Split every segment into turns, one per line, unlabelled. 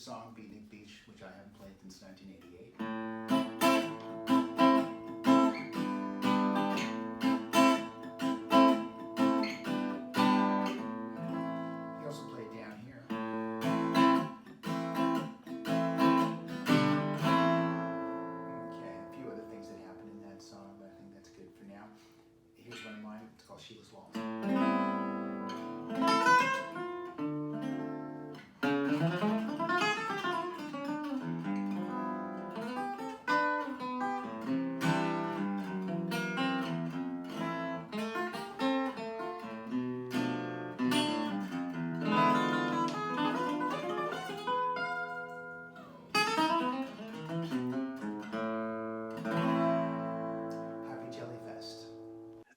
song Beatnik Beach, which I haven't played since 1988. He also played down here. Okay, a few other things that happened in that song, but I think that's good for now. Here's one of mine. It's called Sheila's Waltz. Jellyfest.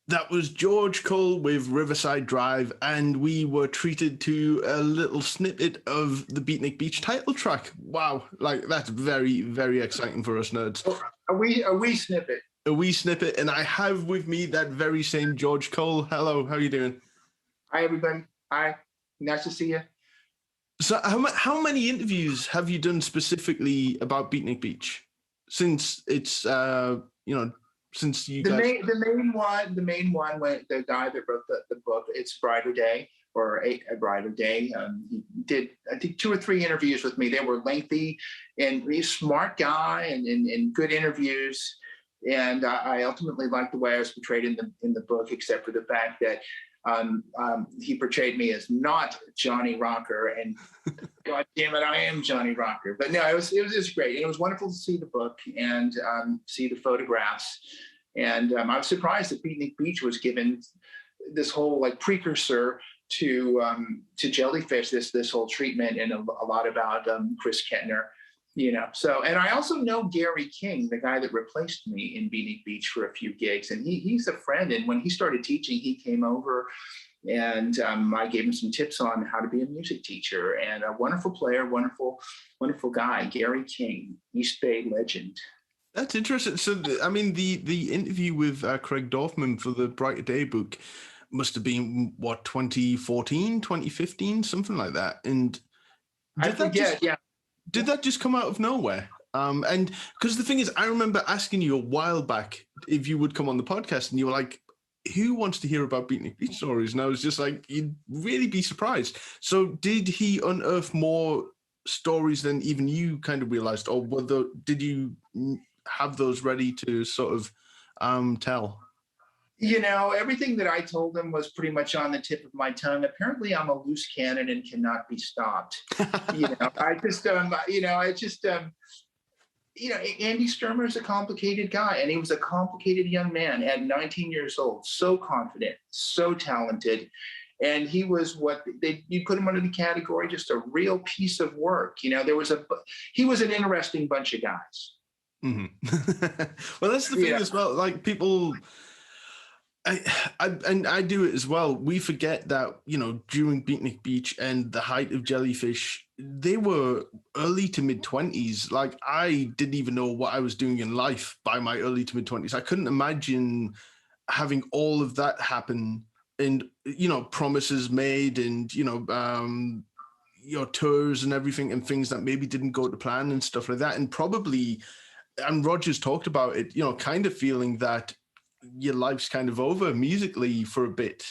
That was George Cole with Riverside Drive, and we were treated to a little snippet of the Beatnik Beach title track. Wow, like that's very, very exciting for us nerds.
Oh, a wee snippet.
A wee snippet, and I have with me that very same George Cole. Hello, how are you doing?
Hi, everybody. Hi, nice to see you.
So, how many interviews have you done specifically about Beatnik Beach since it's since you guys?
The main one when the guy that wrote the book, It's Brighter Day, or a Brighter Day, he did, I think, 2 or 3 interviews with me. They were lengthy, and he's a smart guy and good interviews. And I ultimately liked the way I was portrayed in the book, except for the fact that he portrayed me as not Johnny Rocker, and God damn it, I am Johnny Rocker. But no, it was great. It was wonderful to see the book and see the photographs. And I was surprised that Beatnik Beach was given this whole like precursor to Jellyfish, this whole treatment, and a lot about Chris Kettner. You know, so, and I also know Gary King, the guy that replaced me in Beatnik Beach for a few gigs, and he's a friend. And when he started teaching, he came over, and I gave him some tips on how to be a music teacher. And a wonderful player, wonderful guy, Gary King, East Bay legend.
That's interesting. So, I mean, the interview with Craig Dorfman for the Brighter Day book must have been, what, 2014, 2015, something like that. And
I forget, yeah.
Did that just come out of nowhere? And because the thing is, I remember asking you a while back if you would come on the podcast, and you were like, who wants to hear about Beatnik Beach Stories? And I was just like, you'd really be surprised. So did he unearth more stories than even you kind of realized, or did you have those ready to sort of tell?
You know, everything that I told him was pretty much on the tip of my tongue. Apparently, I'm a loose cannon and cannot be stopped. You know, Andy Sturmer is a complicated guy, and he was a complicated young man at 19 years old, so confident, so talented. And he was you put him under the category, just a real piece of work. You know, he was an interesting bunch of guys.
Mm-hmm. Well, that's the thing as well. Like people, I do it as well. We forget that, you know, during Beatnik Beach and the height of Jellyfish, they were early to mid 20s. Like I didn't even know what I was doing in life by my early to mid 20s. I couldn't imagine having all of that happen, and, you know, promises made, and, you know, your tours and everything, and things that maybe didn't go to plan and stuff like that. And probably, and Rogers talked about it, you know, kind of feeling that your life's kind of over musically for a bit,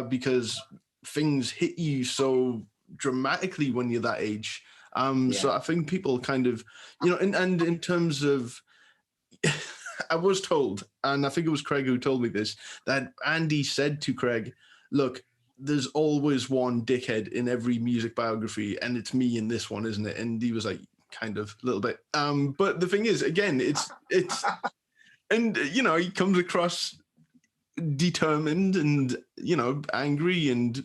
because things hit you so dramatically when you're that age. So I think people kind of, you know, and in terms of, I was told, and I think it was Craig who told me this, that Andy said to Craig, look, there's always one dickhead in every music biography, and it's me in this one, isn't it? And he was like, kind of, a little bit. But the thing is, again, it's and, you know, he comes across determined and, you know, angry and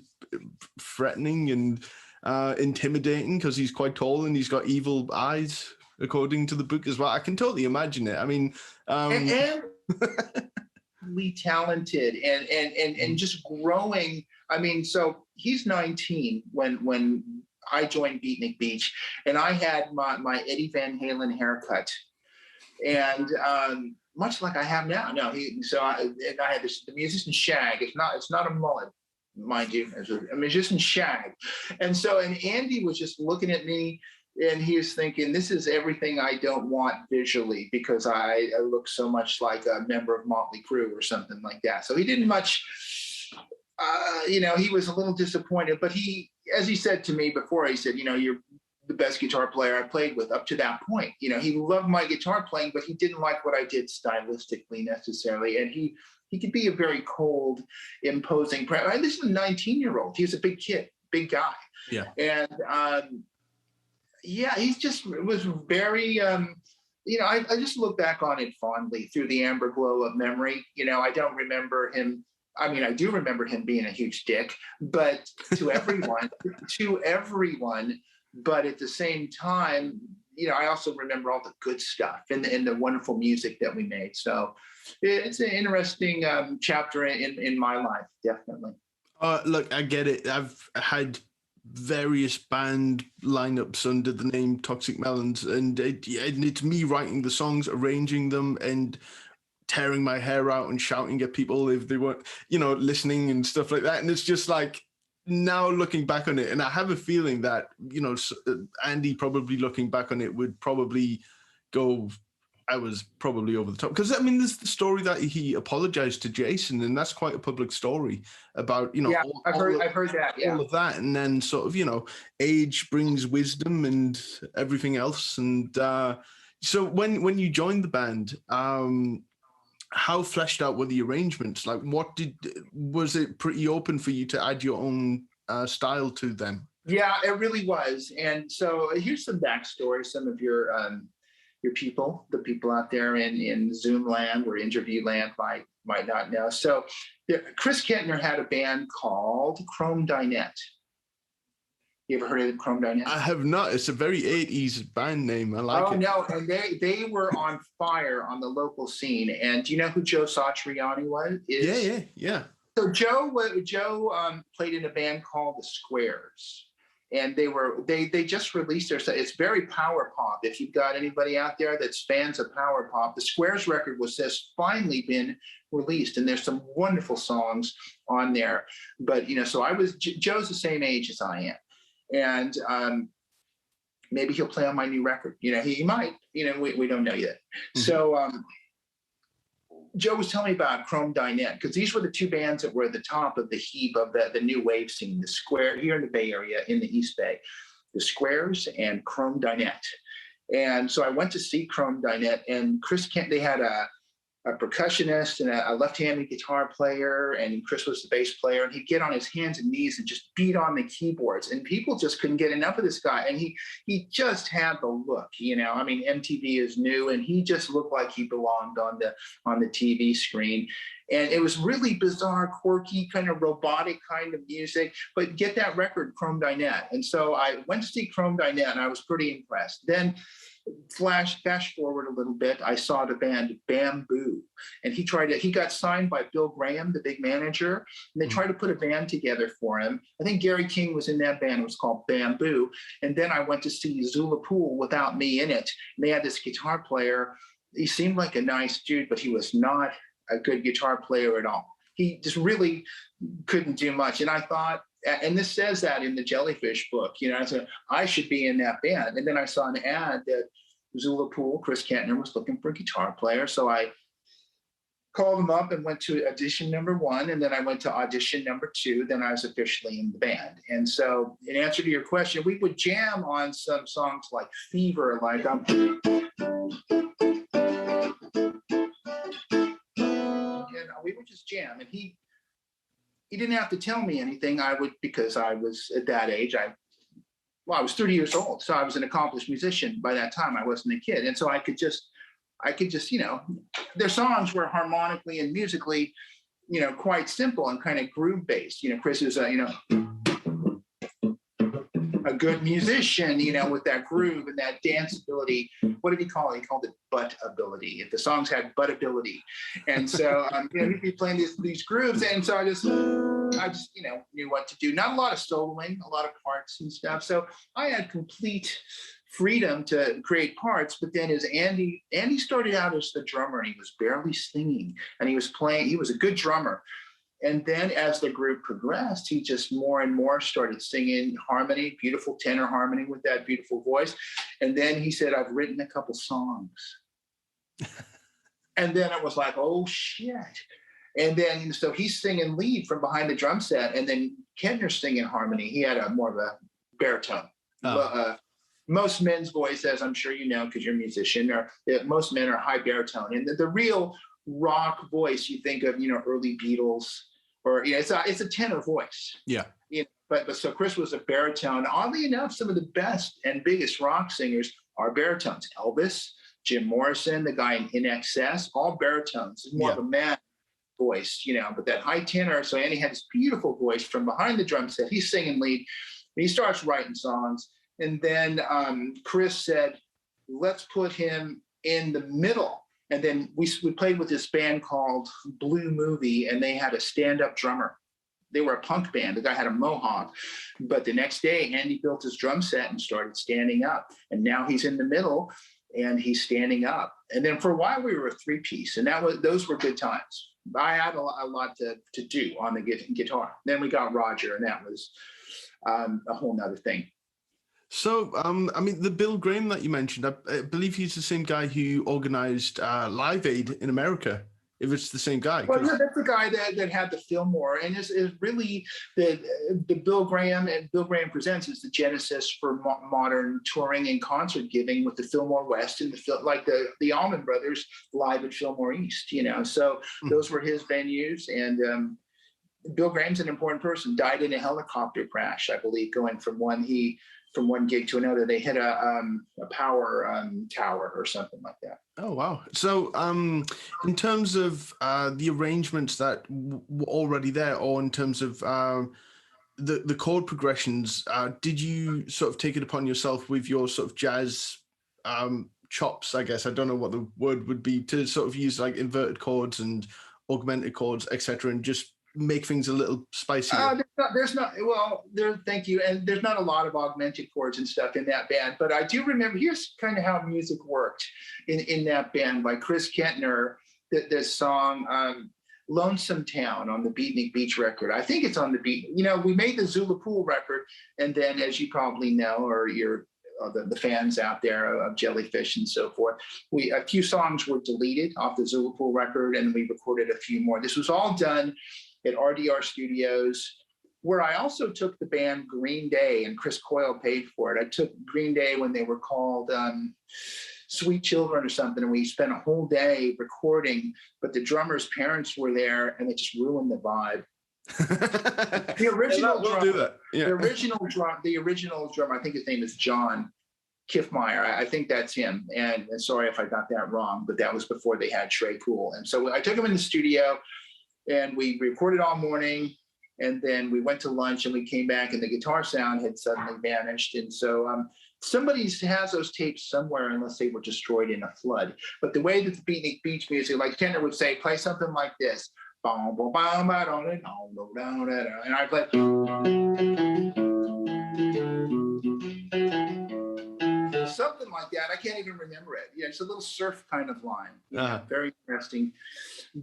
threatening and intimidating, because he's quite tall and he's got evil eyes, according to the book as well. I can totally imagine it. I mean,
and talented and just growing. I mean, so he's 19 when I joined Beatnik Beach, and I had my Eddie Van Halen haircut, and much like I have now. No, I had the musician shag. It's not a mullet, mind you. It's a musician shag, and Andy was just looking at me And he was thinking, this is everything I don't want visually, because I look so much like a member of Motley Crue or something like that. So he didn't much, he was a little disappointed, but he, as he said to me before, he said, you're the best guitar player I played with up to that point. He loved my guitar playing, but he didn't like what I did stylistically necessarily. And he could be a very cold, imposing, this is a 19-year-old. He was a big kid, big guy.
Yeah.
And, he just was very, I just look back on it fondly through the amber glow of memory. I don't remember him. I mean, I do remember him being a huge dick, but to everyone, but at the same time, I also remember all the good stuff and the wonderful music that we made. So it's an interesting chapter in my life, definitely.
Look, I get it. I've had various band lineups under the name Toxic Melons, and it's me writing the songs, arranging them, and tearing my hair out and shouting at people if they weren't, listening and stuff like that. And it's just like, now looking back on it, and I have a feeling that, Andy probably looking back on it would probably go, I was probably over the top. Because, there's the story that he apologized to Jason, and that's quite a public story about,
I've heard that, yeah.
All of that. And then sort of, age brings wisdom and everything else. And so when you joined the band, how fleshed out were the arrangements? Like, was it pretty open for you to add your own style to them?
Yeah, it really was. And so here's some backstory. Some of your people, the people out there in Zoom land or interview land might not know. So Chris Kentner had a band called Chrome Dinette. You ever heard of Chrome Dinette?
I have not. It's a very 80s band name. I like it.
Oh, no. And they were on fire on the local scene. And do you know who Joe Satriani was?
Yeah.
So Joe played in a band called The Squares. And they just released their set. It's very power pop. If you've got anybody out there that's fans of power pop, the Squares record has finally been released, and there's some wonderful songs on there. But so Joe's the same age as I am, and maybe he'll play on my new record. He might. We don't know yet. Mm-hmm. So Joe was telling me about Chrome Dinette, because these were the two bands that were at the top of the heap of the new wave scene, the Square here in the Bay Area, in the East Bay, the Squares and Chrome Dinette. And so I went to see Chrome Dinette, and Chris Kent, they had a percussionist and a left-handed guitar player, and Chris was the bass player, and he'd get on his hands and knees and just beat on the keyboards, and people just couldn't get enough of this guy. And he just had the look, MTV is new, and he just looked like he belonged on the TV screen. And it was really bizarre, quirky, kind of robotic kind of music, but get that record, Chrome Dinette. And so I went to see Chrome Dinette, and I was pretty impressed. Then flash forward a little bit, I saw the band Bamboo, and he got signed by Bill Graham, the big manager, and they tried to put a band together for him. I think Gary King was in that band. It was called Bamboo. And then I went to see Zulu without me in it. And they had this guitar player. He seemed like a nice dude, but he was not a good guitar player at all. He just really couldn't do much. And I thought, and this says that in the Jellyfish book, I said, I should be in that band. And then I saw an ad that Zulu, Chris Kentner, was looking for a guitar player. So I called him up and went to audition number 1. And then I went to audition number 2. Then I was officially in the band. And so in answer to your question, we would jam on some songs like Fever, like we would just jam. And he didn't have to tell me anything. I would, because I was at that age. I was 30 years old, so I was an accomplished musician by that time. I wasn't a kid, and so I could just, their songs were harmonically and musically, quite simple and kind of groove based. Chris is a good musician, with that groove and that dance ability. What did he call it? He called it butt ability. If the songs had butt ability. And so, he'd be playing these grooves. And so I just knew what to do. Not a lot of soloing, a lot of parts and stuff. So I had complete freedom to create parts. But then as Andy started out as the drummer, and he was barely singing, and he was a good drummer. And then as the group progressed, he just more and more started singing harmony, beautiful tenor harmony with that beautiful voice. And then he said, I've written a couple songs. And then it was like, oh shit. And then, so he's singing lead from behind the drum set, and then Kentner's singing harmony. He had a more of a baritone. Most men's voice, as I'm sure you know, because you're a musician, most men are high baritone. And the real rock voice, you think of, early Beatles, or it's a tenor voice.
Yeah.
But so Chris was a baritone. Oddly enough, some of the best and biggest rock singers are baritones. Elvis, Jim Morrison, the guy in INXS, all baritones. It's more of a man voice, but that high tenor. So Andy had this beautiful voice from behind the drum set. He's singing lead. He starts writing songs. And then Chris said, let's put him in the middle. And then we played with this band called Blue Movie, and they had a stand-up drummer. They were a punk band. The guy had a mohawk. But the next day, Andy built his drum set and started standing up. And now he's in the middle, and he's standing up. And then for a while, we were a three-piece, and those were good times. I had a lot to do on the guitar. Then we got Roger, and that was a whole nother thing.
So, the Bill Graham that you mentioned, I believe he's the same guy who organized Live Aid in America, if it's the same guy.
Well, yeah, that's the guy that had the Fillmore, and is really the Bill Graham, and Bill Graham Presents is the genesis for modern touring and concert giving with the Fillmore West and the Allman Brothers live at Fillmore East, So those were his venues, and Bill Graham's an important person, died in a helicopter crash, I believe, going from one gig to another. They hit a power tower or something like that.
Oh, wow. So in terms of the arrangements that were already there, or in terms of the chord progressions, did you sort of take it upon yourself with your sort of jazz chops, I guess? I don't know what the word would be, to sort of use like inverted chords and augmented chords, etc., and just make things a little spicier?
Thank you. And there's not a lot of augmented chords and stuff in that band, but I do remember, here's kind of how music worked in that band by Chris Kentner, this song, Lonesome Town on the Beatnik Beach record. I think it's on the beat. We made the Zulu Pool record, and then, as you probably know, or the fans out there of Jellyfish and so forth, a few songs were deleted off the Zulu Pool record, and we recorded a few more. This was all done at RDR Studios, where I also took the band Green Day, and Chris Coyle paid for it. I took Green Day when they were called Sweet Children or something, and we spent a whole day recording, but the drummer's parents were there, and it just ruined the vibe. The original drummer, the original drummer, I think his name is John Kiffmeyer. I think that's him. And sorry if I got that wrong, but that was before they had Trey Cool. And so I took him in the studio, and we recorded all morning, and then we went to lunch, and we came back, and the guitar sound had suddenly vanished. And so somebody has those tapes somewhere, unless they were destroyed in a flood. But the way that the Beatnik Beach music, like Kenner would say, play something like this. And I play. Something like that. I can't even remember it. It's a little surf kind of line. Very interesting.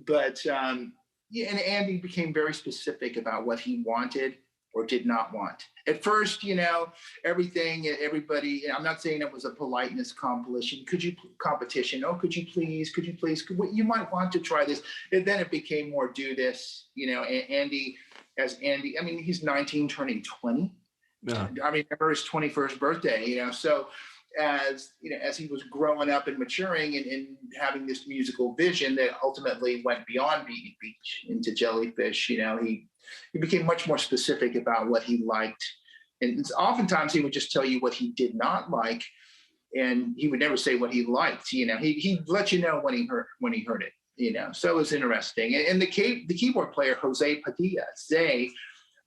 But and Andy became very specific about what he wanted or did not want. At first, everybody, I'm not saying it was a politeness competition. Could you please, you might want to try this. And then it became more do this, Andy, he's 19 turning 20. Yeah. I remember his 21st birthday, so as he was growing up and maturing and having this musical vision that ultimately went beyond Beatnik Beach into Jellyfish, he became much more specific about what he liked. And oftentimes he would just tell you what he did not like, and he would never say what he liked. He'd let you know when he heard it. So it was interesting. And the keyboard player, Jose Padilla, Zay,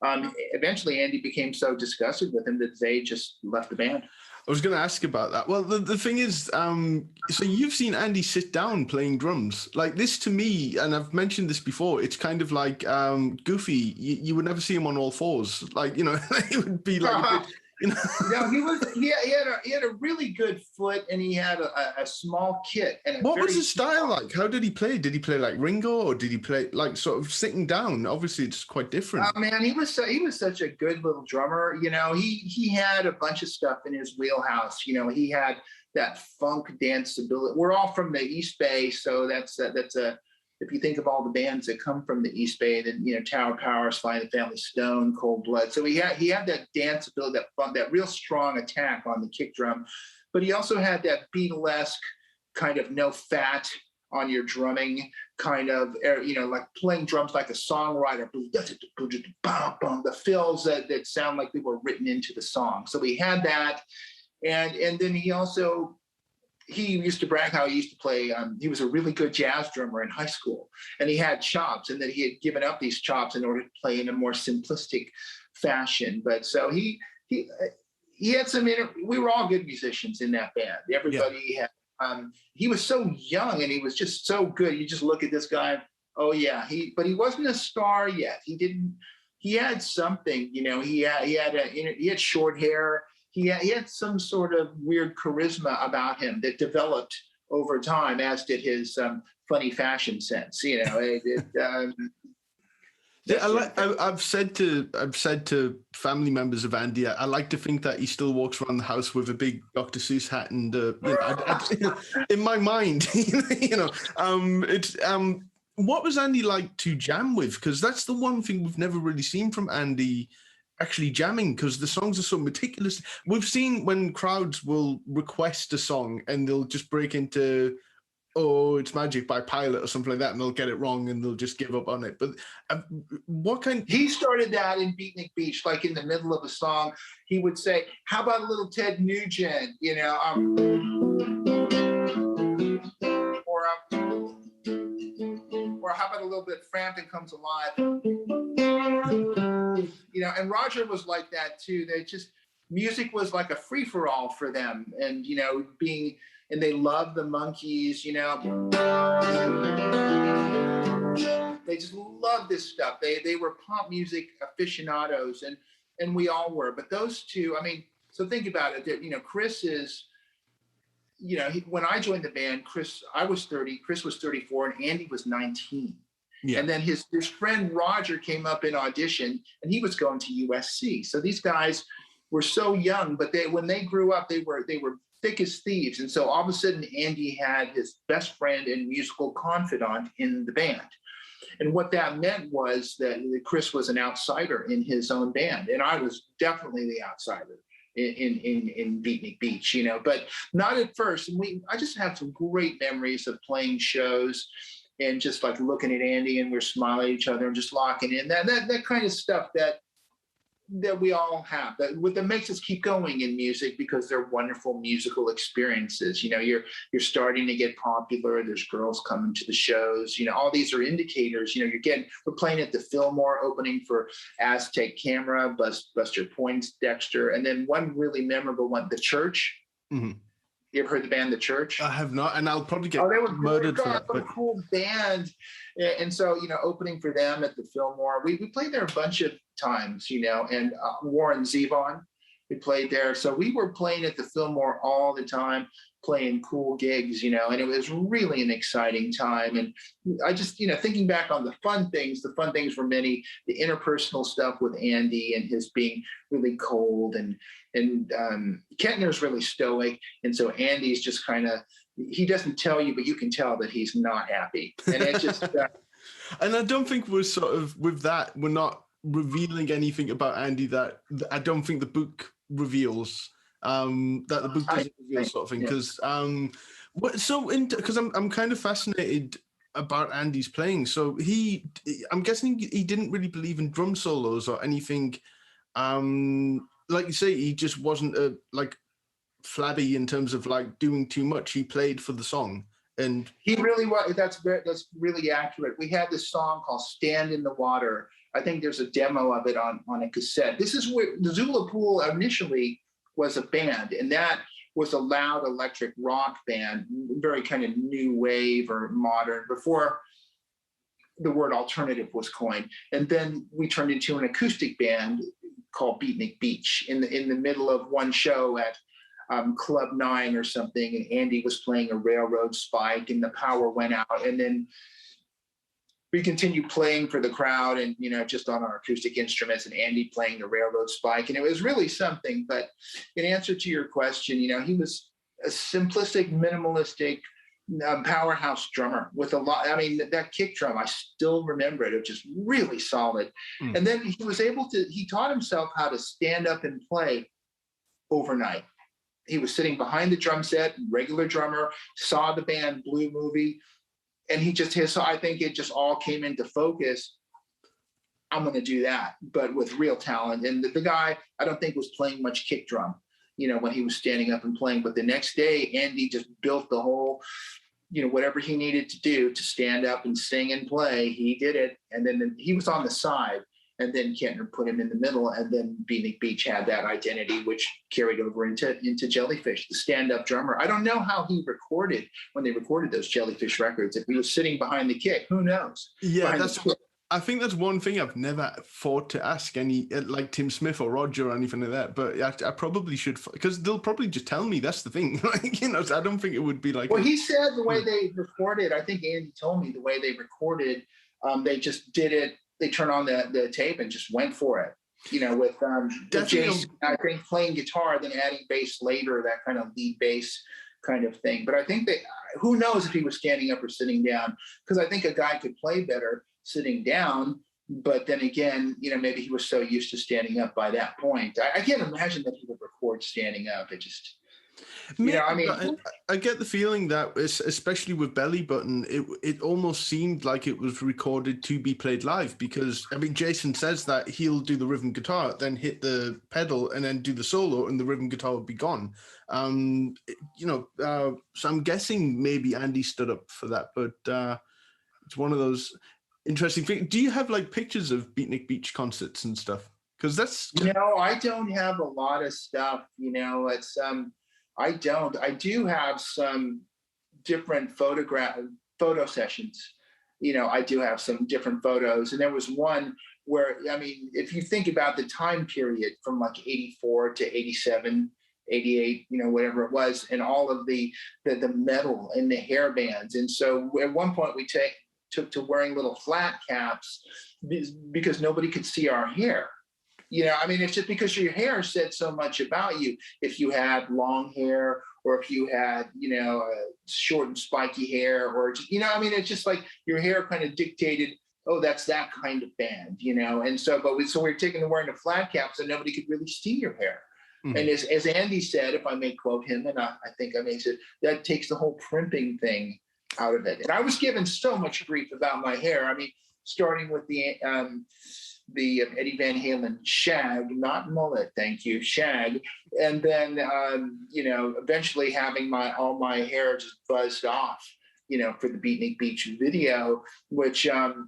eventually Andy became so disgusted with him that Zay just left the band.
I was going to ask about that. Well, the thing is, so you've seen Andy sit down playing drums. Like this to me, and I've mentioned this before, it's kind of like Goofy. You would never see him on all fours. Like, it would be like
No, he had a really good foot, and he had a small kit. And
what was his style like? How did he play? Did he play like Ringo, or did he play like sort of sitting down? Obviously, it's quite different.
Oh man, he was such a good little drummer. He had a bunch of stuff in his wheelhouse. He had that funk danceability. We're all from the East Bay, so that's a. If you think of all the bands that come from the East Bay, then Tower Power, Sly and the Family Stone, Cold Blood. So he had that danceability, that funk, that real strong attack on the kick drum, but he also had that Beatlesque kind of no fat on your drumming kind of, like playing drums like a songwriter, the fills that sound like they were written into the song. So he had that, and then he used to brag how he used to play. He was a really good jazz drummer in high school, and he had chops, and that he had given up these chops in order to play in a more simplistic fashion. But so he had some. We were all good musicians in that band. Everybody had. He was so young, and he was just so good. You just look at this guy. Oh yeah, but he wasn't a star yet. He didn't. He had something. He had short hair. He had some sort of weird charisma about him that developed over time, as did his funny fashion sense.
I've said to family members of Andy, I like to think that he still walks around the house with a big Dr. Seuss hat, and in my mind, what was Andy like to jam with? Because that's the one thing we've never really seen from Andy. Actually jamming, because the songs are so meticulous. We've seen when crowds will request a song and they'll just break into "Oh, It's Magic" by Pilot or something like that, and they'll get it wrong and they'll just give up on it. But he started that in Beatnik Beach, like in the middle of a song, he would say, "How about a little Ted Nugent?" Or how about a little bit Frampton Comes Alive? And Roger was like that too. Music was like a free-for-all for them, and and they loved the Monkees. They just loved this stuff. They were pop music aficionados, and we all were. But those two, so think about it. Chris is. When I joined the band, I was 30, Chris was 34, and Andy was 19. Yeah. And then his friend Roger came up in audition, and he was going to USC. So these guys were so young, but when they grew up, they were thick as thieves. And so all of a sudden, Andy had his best friend and musical confidant in the band. And what that meant was that Chris was an outsider in his own band, and I was definitely the outsider in Beatnik Beach, but not at first. And I just have some great memories of playing shows and just like looking at Andy, and we're smiling at each other and just locking in. That kind of stuff that we all have, that makes us keep going in music, because they're wonderful musical experiences. You're starting to get popular. There's girls coming to the shows. All these are indicators. We're playing at the Fillmore, opening for Aztec Camera, Buster Poindexter, and then one really memorable one, The Church. Mm-hmm. You ever heard the band The Church? I have not, and I'll probably get murdered for that.
But a cool band, and so opening for them at the Fillmore, we played there a bunch of times, and Warren Zevon, we played there. So we were playing at the Fillmore all the time, playing cool gigs, and it was really an exciting time. And I just, thinking back on the fun things were many, the interpersonal stuff with Andy and his being really cold, and Kettner's really stoic. And so Andy's just kind of, he doesn't tell you, but you can tell that he's not happy. And it just...
and I don't think we're sort of, with that, we're not revealing anything about Andy that I don't think the book reveals, that the book doesn't reveal, sort of thing. Because because I'm kind of fascinated about Andy's playing. So I'm guessing he didn't really believe in drum solos or anything. Like you say, he just wasn't flabby in terms of like doing too much. He played for the song, and he really was. That's really accurate. We had this song called "Stand in the Water." I think there's a demo of it on a cassette. This is where the Zulu Pool initially was a band, and that was a loud electric rock band, very kind of new wave or modern. Before
the word alternative was coined. And then we turned into an acoustic band called Beatnik Beach in the middle of one show at Club 9 or something. And Andy was playing a railroad spike and the power went out. And then we continued playing for the crowd and, just on our acoustic instruments, and Andy playing the railroad spike. And it was really something. But in answer to your question, he was a simplistic, minimalistic powerhouse drummer with a lot. I mean, that kick drum, I still remember it. It was just really solid. And then he taught himself how to stand up and play overnight. He was sitting behind the drum set, regular drummer, saw the band Blue Movie. And so I think it just all came into focus. I'm going to do that, but with real talent. And the guy, I don't think was playing much kick drum, when he was standing up and playing. But the next day, Andy just built the whole, whatever he needed to do to stand up and sing and play, he did it. And then he was on the side. And then Kentner put him in the middle, and then Beatnik Beach had that identity, which carried over into Jellyfish, the stand-up drummer. I don't know how he recorded when they recorded those Jellyfish records. If he was sitting behind the kick, who knows?
Yeah, I think that's one thing I've never thought to ask any, like Tim Smith or Roger or anything like that. But I probably should, because they'll probably just tell me. That's the thing. So I don't think it would be like.
Well, he said the way they recorded. I think Andy told me the way they recorded. They just did it. They turned on the tape and just went for it, with Jason, I think, playing guitar, then adding bass later, that kind of lead bass kind of thing. But I think who knows if he was standing up or sitting down, because I think a guy could play better sitting down. But then again, maybe he was so used to standing up by that point. I can't imagine that he would record standing up. It just...
I get the feeling that, especially with Belly Button, it almost seemed like it was recorded to be played live, because Jason says that he'll do the rhythm guitar, then hit the pedal, and then do the solo, and the rhythm guitar will be gone. So I'm guessing maybe Andy stood up for that, but it's one of those interesting things. Do you have like pictures of Beatnik Beach concerts and stuff? Because that's
I don't have a lot of stuff. It's I don't. I do have some different photo sessions. I do have some different photos. And there was one where, if you think about the time period from like 84 to 87, 88, whatever it was, and all of the metal and the hair bands. And so at one point we took to wearing little flat caps because nobody could see our hair. It's just because your hair said so much about you. If you had long hair, or if you had, short and spiky hair, or just, it's just like your hair kind of dictated, oh, that's that kind of band, And so, we're taking to wearing a flat cap so nobody could really see your hair. Mm-hmm. And as Andy said, if I may quote him, and I think I may say, that takes the whole primping thing out of it. And I was given so much grief about my hair. Starting with the Eddie Van Halen shag, not mullet, thank you, shag. And then, eventually having all my hair just buzzed off, for the Beatnik Beach video, which, and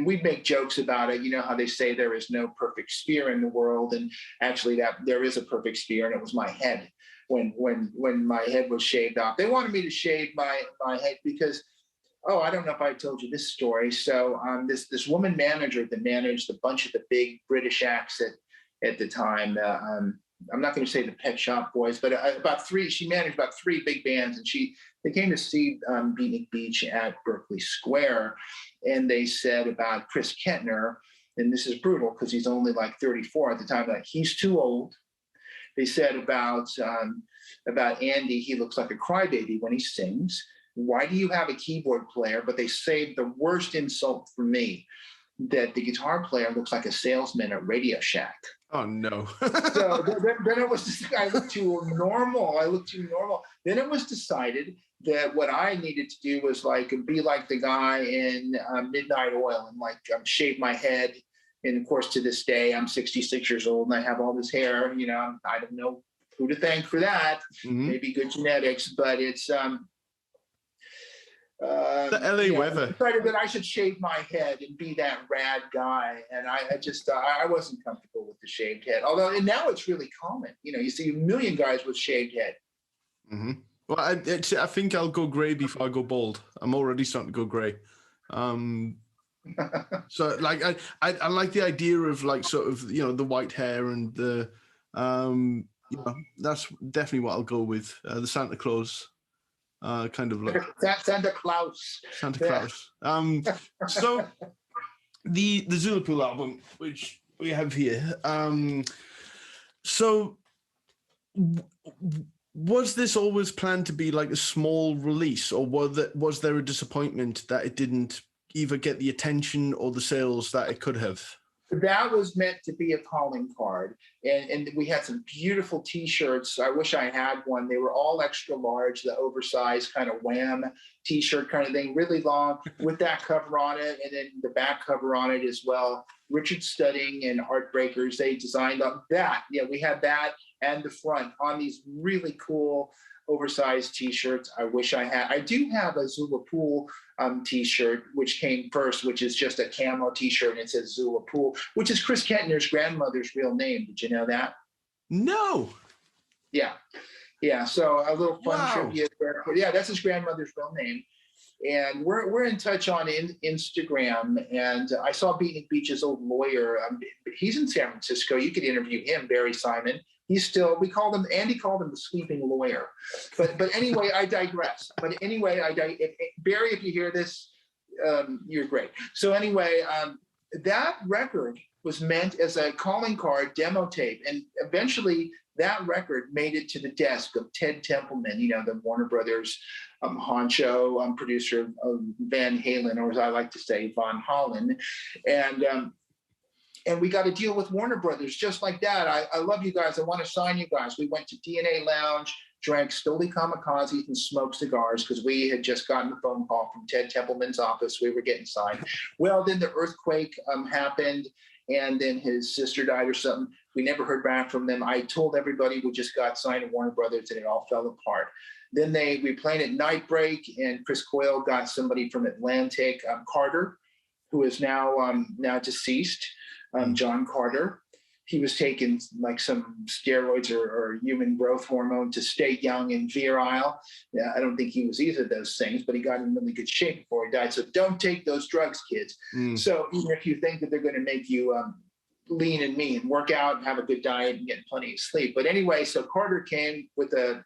we make jokes about it, how they say there is no perfect sphere in the world. And actually that there is a perfect sphere, and it was my head when my head was shaved off. They wanted me to shave my head because, I don't know if I told you this story. So this woman manager that managed a bunch of the big British acts at the time, I'm not going to say the Pet Shop Boys, but she managed about 3 big bands, and they came to see Beatnik Beach at Berkeley Square, and they said about Chris Kentner, and this is brutal because he's only like 34 at the time, like he's too old. They said about Andy, he looks like a crybaby when he sings. Why do you have a keyboard player? But they saved the worst insult for me, that the guitar player looks like a salesman at Radio Shack.
Oh, no.
So then it was, I look too normal. Then it was decided that what I needed to do was be like the guy in Midnight Oil and shave my head. And of course, to this day, I'm 66 years old and I have all this hair. I don't know who to thank for that. Mm-hmm. Maybe good genetics, but it's...
the LA weather.
Decided that I should shave my head and be that rad guy, and I just I wasn't comfortable with the shaved head. Although now it's really common. You see a million guys with shaved head.
Mm-hmm. Well, I think I'll go grey before I go bald. I'm already starting to go grey. So like I like the idea of like sort of the white hair and the that's definitely what I'll go with, the Santa Claus kind of look.
Santa Claus.
Santa Claus. So the Zulu Pool album, which we have here. So was this always planned to be like a small release, or was there a disappointment that it didn't either get the attention or the sales that it could have?
That was meant to be a calling card. And we had some beautiful T-shirts. I wish I had one. They were all extra large, the oversized kind of Wham T-shirt kind of thing, really long with that cover on it. And then the back cover on it as well. Richard Studding and Heartbreakers, they designed up that. Yeah, we had that and the front on these really cool oversized T-shirts. I wish I had. I do have a Zulu Pool T-shirt, which came first, which is just a camo T-shirt, and it says Zulu Pool, which is Chris Kettner's grandmother's real name. Did you know that?
No.
Yeah. So a little fun trivia there. Yeah, that's his grandmother's real name. And we're in touch on Instagram. And I saw Beatnik Beach's old lawyer. He's in San Francisco. You could interview him, Barry Simon. He's still, Andy called him the sleeping lawyer. But anyway, I digress. Barry, if you hear this, you're great. So anyway, that record was meant as a calling card demo tape. And eventually that record made it to the desk of Ted Templeman, the Warner Brothers honcho producer of Van Halen, or as I like to say, Von Hollen. And we got to deal with Warner Brothers just like that. I love you guys. I want to sign you guys. We went to DNA Lounge, drank Stoli Kamikazes and smoked cigars because we had just gotten a phone call from Ted Templeman's office. We were getting signed. Well, then the earthquake happened, and then his sister died or something. We never heard back from them. I told everybody we just got signed to Warner Brothers, and it all fell apart. Then we played at Night Break, and Chris Coyle got somebody from Atlantic, Carter, who is now deceased. John Carter. He was taking like some steroids or human growth hormone to stay young and virile. Yeah, I don't think he was either of those things, but he got in really good shape before he died. So don't take those drugs, kids. So even if you think that they're going to make you lean and mean, work out and have a good diet and get plenty of sleep. But anyway, so Carter came with a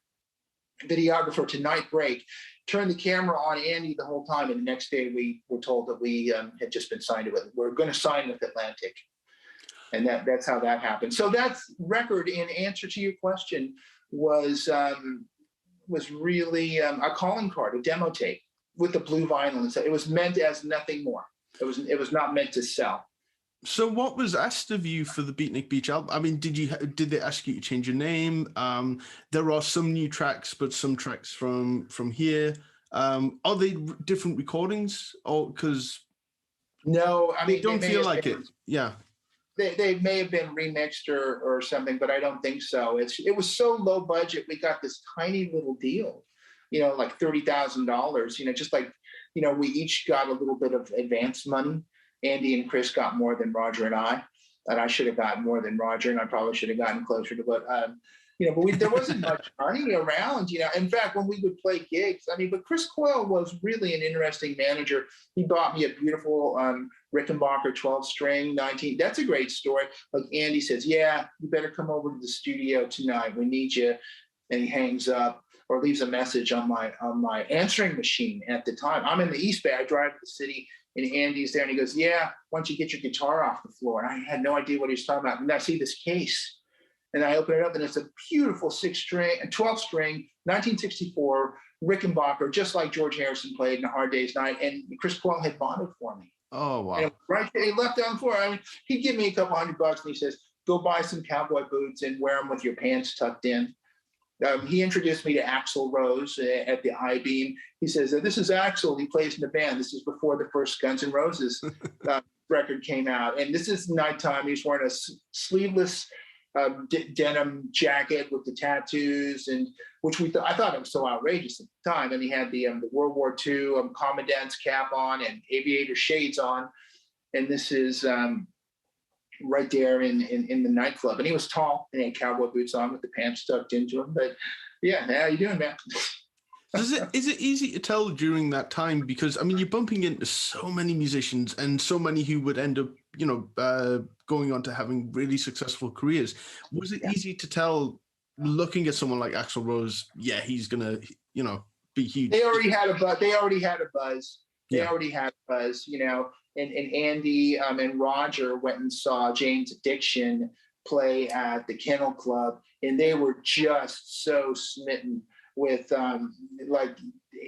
videographer to Night Break, turned the camera on Andy the whole time. And the next day we were told that we had just been signed with, we're going to sign with Atlantic. And that's how that happened. So that record, in answer to your question, was really a calling card, a demo tape with the blue vinyl. So it was meant as nothing more. It was not meant to sell.
So what was asked of you for the Beatnik Beach album? I mean, did they ask you to change your name? There are some new tracks, but some tracks from here. Are they different recordings, or because?
No, I mean,
they don't feel like it. Yeah.
They may have been remixed or something, but I don't think so. It was so low budget. We got this tiny little deal, like $30,000, just like, we each got a little bit of advance money. Andy and Chris got more than Roger and I should have gotten more than Roger, and I probably should have gotten closer to what, but there wasn't much money around, In fact, when we would play gigs, but Chris Coyle was really an interesting manager. He bought me a beautiful Rickenbacker 12-string 19. That's a great story. Like Andy says, yeah, you better come over to the studio tonight. We need you. And he hangs up or leaves a message on my answering machine at the time. I'm in the East Bay. I drive to the city, and Andy's there, and he goes, yeah, why don't you get your guitar off the floor? And I had no idea what he was talking about. And I see this case. And I open it up, and it's a beautiful 12-string, 1964 Rickenbacker, just like George Harrison played in A Hard Day's Night. And Chris Coyle had bought it for me.
Oh, wow.
And right there, he left it on the floor. He'd give me a couple $100, and he says, go buy some cowboy boots and wear them with your pants tucked in. He introduced me to Axl Rose at the I-Beam. He says, this is Axl. He plays in the band. This is before the first Guns N' Roses record came out. And this is nighttime. He's wearing a sleeveless denim jacket with the tattoos, and which I thought it was so outrageous at the time. And he had the World War II commandant's cap on and aviator shades on. And this is right there in the nightclub. And he was tall and he had cowboy boots on with the pants tucked into him. But yeah, how you doing, man?
Is it easy to tell during that time? Because I mean, you're bumping into so many musicians and so many who would end up, going on to having really successful careers. Was it easy to tell looking at someone like Axl Rose? Yeah, he's gonna, be huge.
They already had a buzz. They already had a buzz. And Andy and Roger went and saw Jane's Addiction play at the Kennel Club, and they were just so smitten with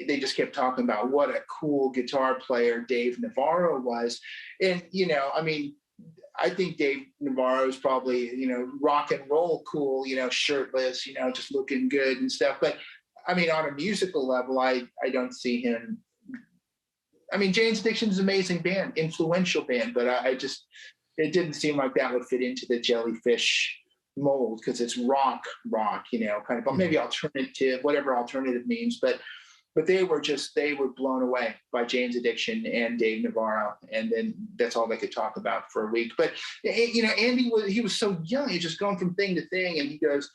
they just kept talking about what a cool guitar player Dave Navarro was. And I think Dave Navarro is probably rock and roll cool, shirtless, just looking good and stuff. But I mean, on a musical level, I don't see him. I mean, Jane's Addiction is an amazing band, influential band, but it didn't seem like that would fit into the Jellyfish mold, because it's rock, kind of maybe alternative, whatever alternative means. But they were blown away by Jane's Addiction and Dave Navarro, and then that's all they could talk about for a week. But Andy was so young, he's just going from thing to thing, and he goes,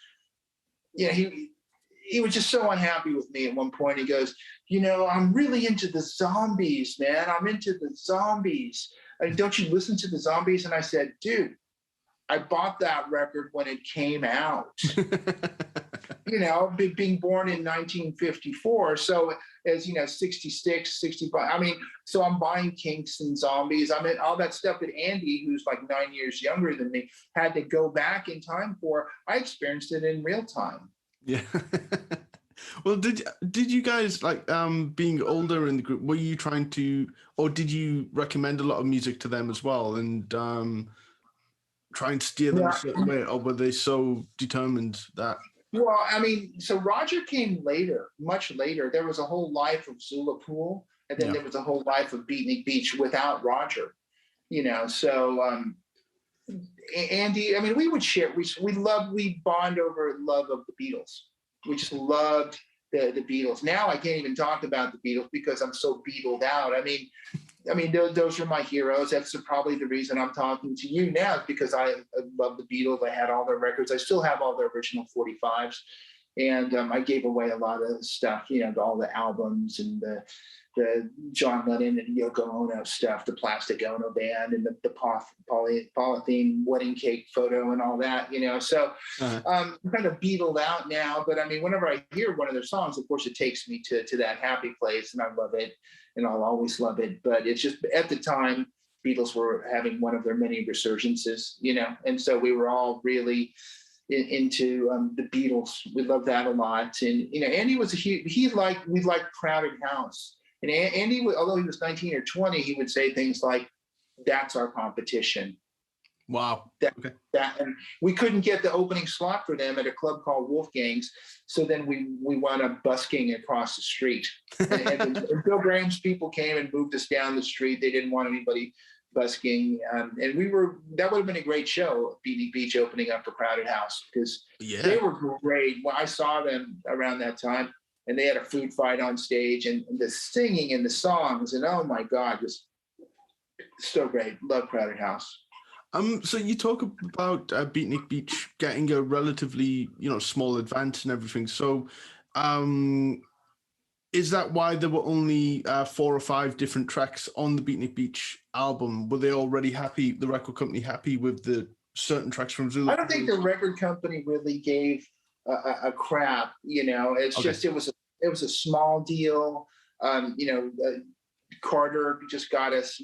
he was just so unhappy with me at one point. He goes, I'm really into the Zombies, man. I'm into the Zombies. Don't you listen to the Zombies? And I said, dude, I bought that record when it came out. Being born in 1954. So as 66, 65. So I'm buying Kinks and Zombies. All that stuff that Andy, who's like 9 years younger than me, had to go back in time for. I experienced it in real time.
Yeah. Well, did you guys, like, being older in the group, were you trying to, or did you recommend a lot of music to them as well, and try and steer them a certain way, or were they so determined that?
Well, so Roger came later, much later. There was a whole life of Zulu, and then there was a whole life of Beatnik Beach without Roger. So Andy, we would share. We bond over love of the Beatles. We just loved the Beatles. Now I can't even talk about the Beatles because I'm so Beatled out. Those are my heroes. That's probably the reason I'm talking to you now, is because I love the Beatles. I had all their records. I still have all their original 45s. And I gave away a lot of stuff, all the albums and the John Lennon and Yoko Ono stuff, the Plastic Ono Band, and the polythene wedding cake photo and all that, So I'm kind of Beatled out now. But whenever I hear one of their songs, of course, it takes me to that happy place, and I love it, and I'll always love it. But it's just, at the time, Beatles were having one of their many resurgences, and so we were all really into the Beatles. We loved that a lot. And Andy was we liked Crowded House. And Andy, although he was 19 or 20, he would say things like, "That's our competition."
Wow.
And we couldn't get the opening slot for them at a club called Wolfgang's, so then we wound up busking across the street. and Bill Graham's people came and moved us down the street. They didn't want anybody busking, and that would have been a great show, Beatnik Beach opening up for Crowded House, because they were great. Well, I saw them around that time, and they had a food fight on stage, and the singing and the songs, and oh my God, just so great. Love Crowded House.
So you talk about Beatnik Beach getting a relatively, small advance and everything. So, is that why there were only 4 or 5 different tracks on the Beatnik Beach album? Were they already happy, the record company happy with the certain tracks from Zulu?
I don't think the record company really gave a crap. It's just, it was a small deal. Carter just got us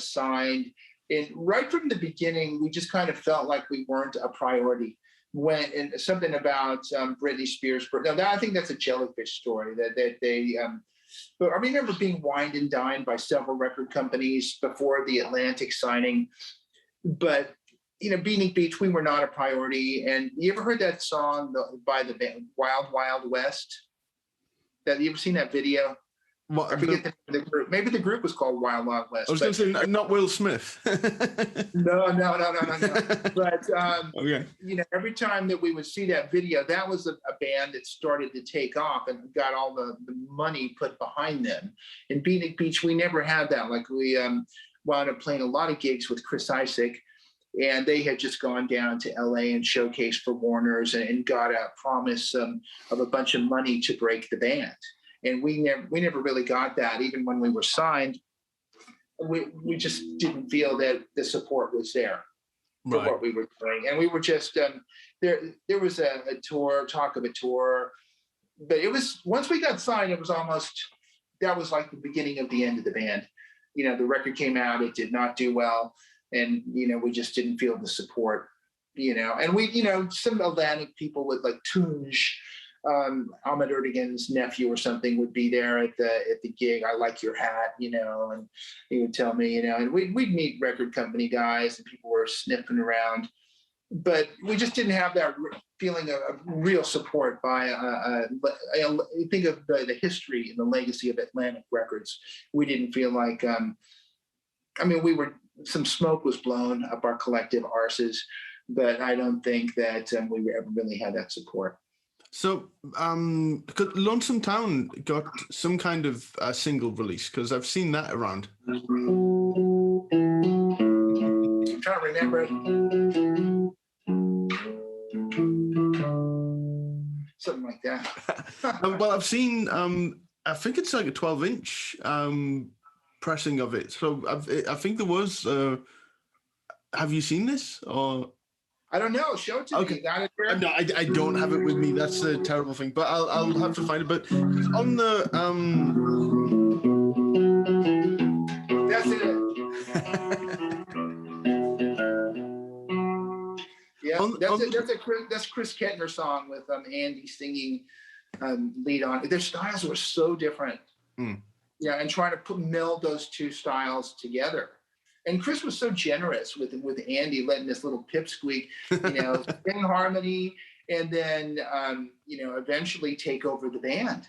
signed. And right from the beginning, we just kind of felt like we weren't a priority. And something about Britney Spears. Now, I think that's a Jellyfish story that they. But I remember being wined and dined by several record companies before the Atlantic signing. But Beatnik Beach, we were not a priority. And you ever heard that song by the band Wild Wild West? You ever seen that video? I forget the group. Maybe the group was called Wild Wild West.
I was going to say, not Will Smith.
No. But,
okay.
Every time that we would see that video, that was a band that started to take off and got all the money put behind them. In Beatnik Beach, we never had that. Like, we wound up playing a lot of gigs with Chris Isaak, and they had just gone down to LA and showcased for Warner's and got a promise of a bunch of money to break the band. And we never really got that. Even when we were signed, we just didn't feel that the support was there for what we were doing. And we were just, there was a tour, talk of a tour, but it was, once we got signed, it was almost, that was like the beginning of the end of the band. You know, the record came out, it did not do well. And, you know, we just didn't feel the support, you know, and we, you know, some Atlantic people with like Tunj, Ahmed Erdogan's nephew or something would be there at the gig. I like your hat, you know, and he would tell me, you know, and we'd meet record company guys and people were sniffing around, but we just didn't have that feeling of real support by, think of the history and the legacy of Atlantic Records. We didn't feel like, I mean, some smoke was blown up our collective arses, but I don't think that we ever really had that support.
So, Lonesome Town got some kind of single release, because I've seen that around.
I'm trying to remember it. Something like that.
Well, I've seen, I think it's like a 12-inch pressing of it. So I think there was, have you seen this? Or
I don't know. Show it to me. You got it there?
No, I don't have it with me. That's the terrible thing. But I'll have to find it. But on the
that's it. Yeah, that's Chris Kettner's song with Andy singing lead on. Their styles were so different. Yeah, and trying to meld those two styles together. And Chris was so generous with Andy letting this little pipsqueak, you know, sing harmony, and then, you know, eventually take over the band.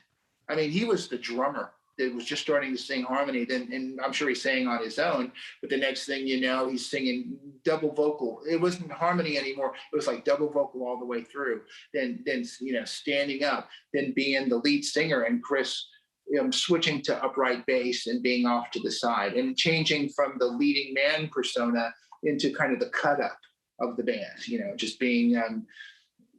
I mean, he was the drummer that was just starting to sing harmony. Then, and I'm sure he sang on his own. But the next thing you know, he's singing double vocal. It wasn't harmony anymore. It was like double vocal all the way through. Then you know, standing up, then being the lead singer, and Chris, switching to upright bass and being off to the side, and changing from the leading man persona into kind of the cut up of the band, you know, just being,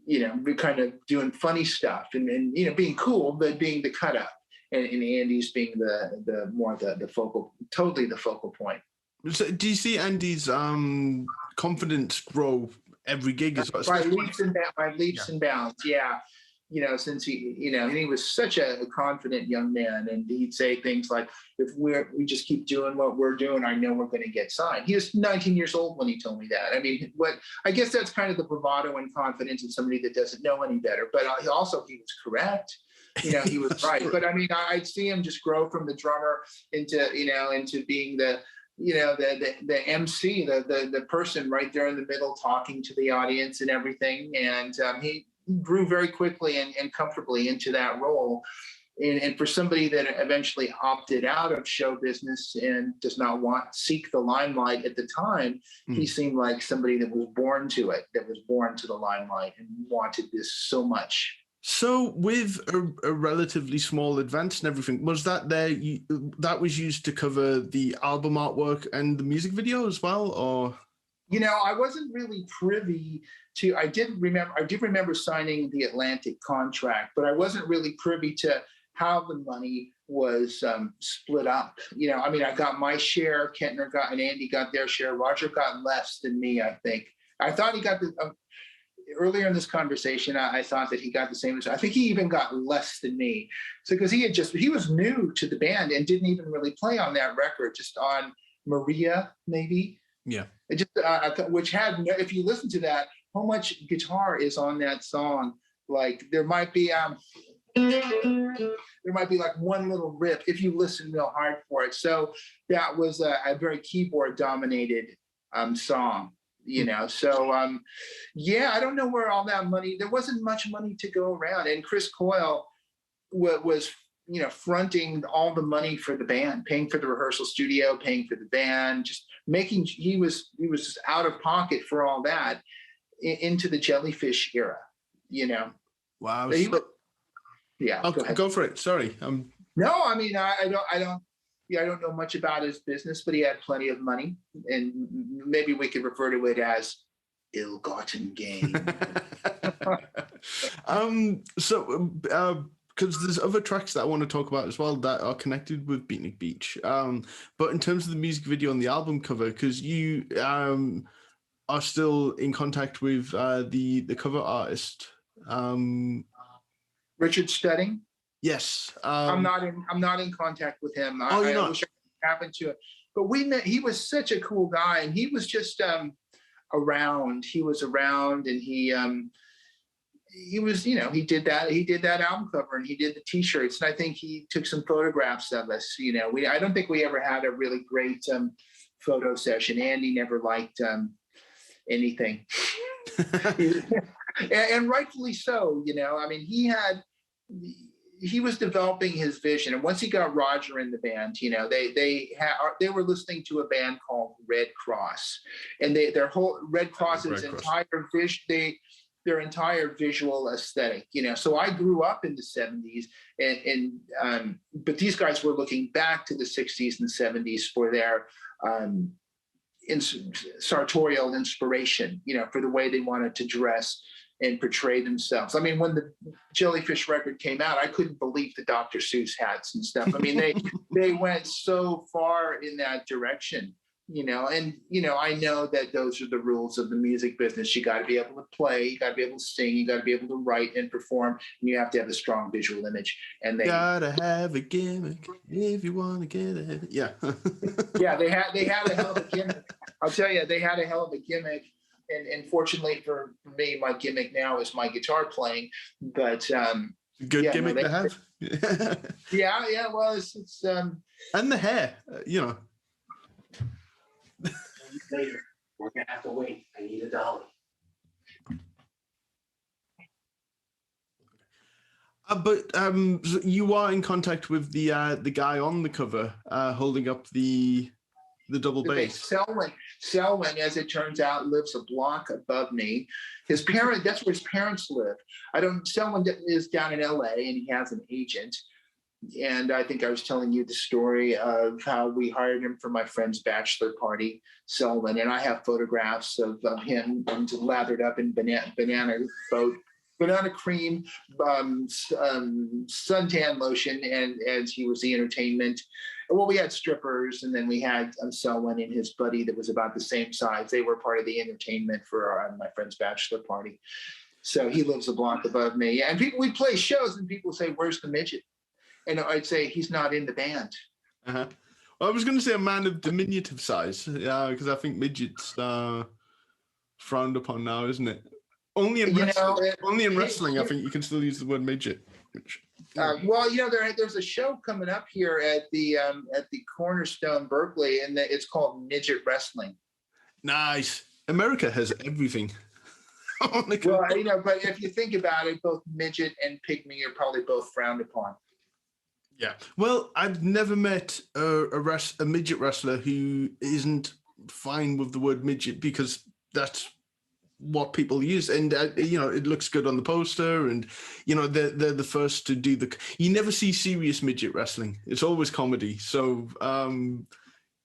you know, kind of doing funny stuff and you know, being cool, but being the cut up, and Andy's being the more the focal, totally the focal point.
So do you see Andy's confidence grow every gig?
By leaps and bounds, yeah. You know, since he, you know, and he was such a confident young man, and he'd say things like, if we just keep doing what we're doing, I know we're going to get signed. He was 19 years old when he told me that. I mean, I guess that's kind of the bravado and confidence of somebody that doesn't know any better, but also he was correct. You know, he was right. But I mean, I'd see him just grow from the drummer into, you know, into being the, you know, the MC, the person right there in the middle talking to the audience and everything. And he grew very quickly and comfortably into that role. And for somebody that eventually opted out of show business and does not seek the limelight at the time, he seemed like somebody that was born to it, that was born to the limelight and wanted this so much.
So with a relatively small advance and everything, was that that was used to cover the album artwork and the music video as well, or?
You know, I wasn't really privy to, I did remember signing the Atlantic contract, but I wasn't really privy to how the money was split up. You know, I mean, I got my share, Kettner got, and Andy got their share. Roger got less than me, I think. I thought he got earlier in this conversation, I thought that he got the same as, I think he even got less than me. So, because he was new to the band and didn't even really play on that record, just on Maria, maybe.
Yeah.
It just, which had, if you listen to that, how much guitar is on that song? Like there might be like one little riff if you listen real hard for it. So that was a very keyboard dominated song, you know. So yeah, I don't know where all that money. There wasn't much money to go around, and Chris Coyle was, you know, fronting all the money for the band, paying for the rehearsal studio, paying for the band, just making, he was just out of pocket for all that into the Jellyfish era, you know.
Wow.
Yeah.
Go for it. Sorry.
No, I mean, I don't know much about his business, but he had plenty of money, and maybe we could refer to it as ill-gotten gain.
because there's other tracks that I want to talk about as well that are connected with Beatnik Beach. But in terms of the music video and the album cover, because you are still in contact with the cover artist.
Richard Stedding.
Yes.
I'm not in contact with him.
You're not?
I wish I happened to it. But we met. He was such a cool guy, and he was just around. He was around, and he was, you know, he did that album cover, and he did the T-shirts, and I think he took some photographs of us. You know, I don't think we ever had a really great photo session. Andy never liked anything, and rightfully so. You know, I mean, he was developing his vision, and once he got Roger in the band, you know, they were listening to a band called Red Cross, and their whole Red Cross's entire vision, their entire visual aesthetic, you know. So I grew up in the 70s, but these guys were looking back to the 60s and 70s for their sartorial inspiration, you know, for the way they wanted to dress and portray themselves. I mean, when the Jellyfish record came out, I couldn't believe the Dr. Seuss hats and stuff. I mean, they went so far in that direction, you know. And, you know, I know that those are the rules of the music business. You got to be able to play, you got to be able to sing, you got to be able to write and perform, and you have to have a strong visual image. And they
gotta have a gimmick if you want to get it. Yeah.
Yeah, they had a hell of a gimmick. I'll tell you, they had a hell of a gimmick. And fortunately for me, my gimmick now is my guitar playing. But
good gimmick to have.
yeah. Well, it's
and the hair, you know.
Later, we're gonna have to wait. I need a dolly.
But so you are in contact with the guy on the cover holding up the double bass.
Selwyn, as it turns out, lives a block above me. That's where his parents live. Selwyn is down in LA, and he has an agent. And I think I was telling you the story of how we hired him for my friend's bachelor party, Selwyn. And I have photographs of him lathered up in banana cream, suntan lotion, and as he was the entertainment. Well, we had strippers, and then we had Selwyn and his buddy that was about the same size. They were part of the entertainment for my friend's bachelor party. So he lives a block above me. And we play shows, and people say, "Where's the midget?" And I'd say, "He's not in the band."
Uh-huh. Well, I was going to say a man of diminutive size, because I think midgets frowned upon now, isn't it? Only in wrestling, I think you can still use the word midget.
Well, you know, there's a show coming up here at the Cornerstone Berkeley, and it's called Midget Wrestling.
Nice. America has everything.
Well, you know, but if you think about it, both midget and pygmy are probably both frowned upon.
Yeah. Well, I've never met a midget wrestler who isn't fine with the word midget, because that's what people use, and you know, it looks good on the poster, and you know, they're the first to do you never see serious midget wrestling. It's always comedy. So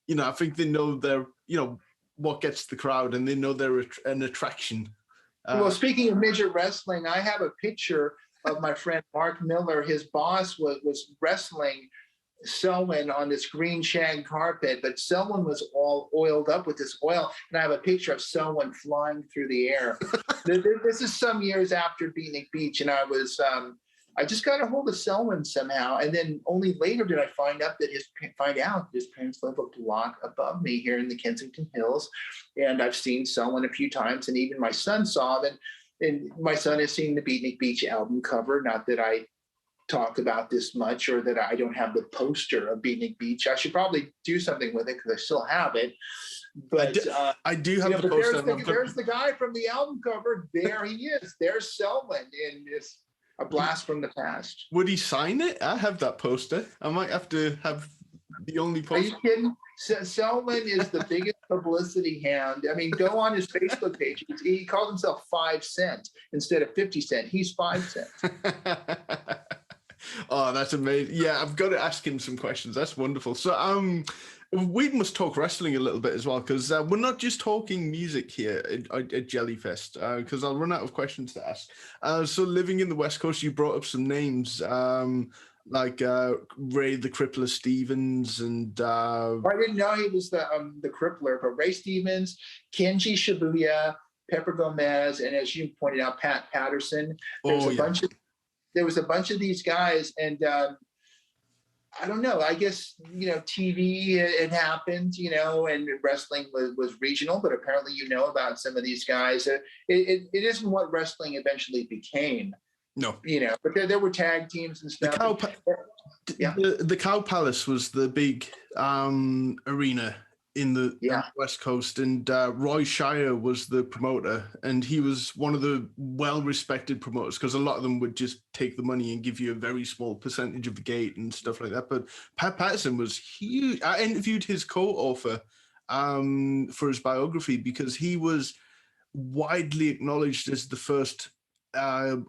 you know, I think they know what gets the crowd, and they know they're an attraction.
Well, speaking of midget wrestling, I have a picture of my friend Mark Miller. His boss was wrestling Selwyn on this green shag carpet, but Selwyn was all oiled up with this oil, and I have a picture of Selwyn flying through the air. This is some years after Beatnik Beach, and I just got a hold of Selwyn somehow, and then only later did I find out that his parents live a block above me here in the Kensington Hills, and I've seen Selwyn a few times, and even my son saw him, and my son has seen the Beatnik Beach album cover. Not that I talk about this much, or that I don't have the poster of Beatnik Beach. I should probably do something with it, because I still have it. But
I do have the poster.
There's the guy from the album cover. There he is. There's Selwyn, and it's a blast from the past.
Would he sign it? I have that poster. I might have to have the only poster.
Are you kidding? Selwyn is the biggest publicity hound. I mean, go on his Facebook page. He calls himself 5 Cent instead of 50 Cent. He's 5 Cent.
Oh, that's amazing. Yeah, I've got to ask him some questions. That's wonderful. So We must talk wrestling a little bit as well, because we're not just talking music here at Jellyfest, because I'll run out of questions to ask. So living in the West Coast, you brought up some names like Ray the Crippler Stevens and...
I didn't know he was the crippler, but Ray Stevens, Kenji Shibuya, Pepper Gomez, and as you pointed out, Pat Patterson. There was a bunch of these guys, and I don't know. I guess TV it happened, and wrestling was regional, but apparently about some of these guys. It isn't what wrestling eventually became.
No,
but there were tag teams and stuff.
The Cow Palace was the big arena in the West Coast, and Roy Shire was the promoter, and he was one of the well-respected promoters, because a lot of them would just take the money and give you a very small percentage of the gate and stuff like that. But Pat Patterson was huge. I interviewed his co-author for his biography, because he was widely acknowledged as the first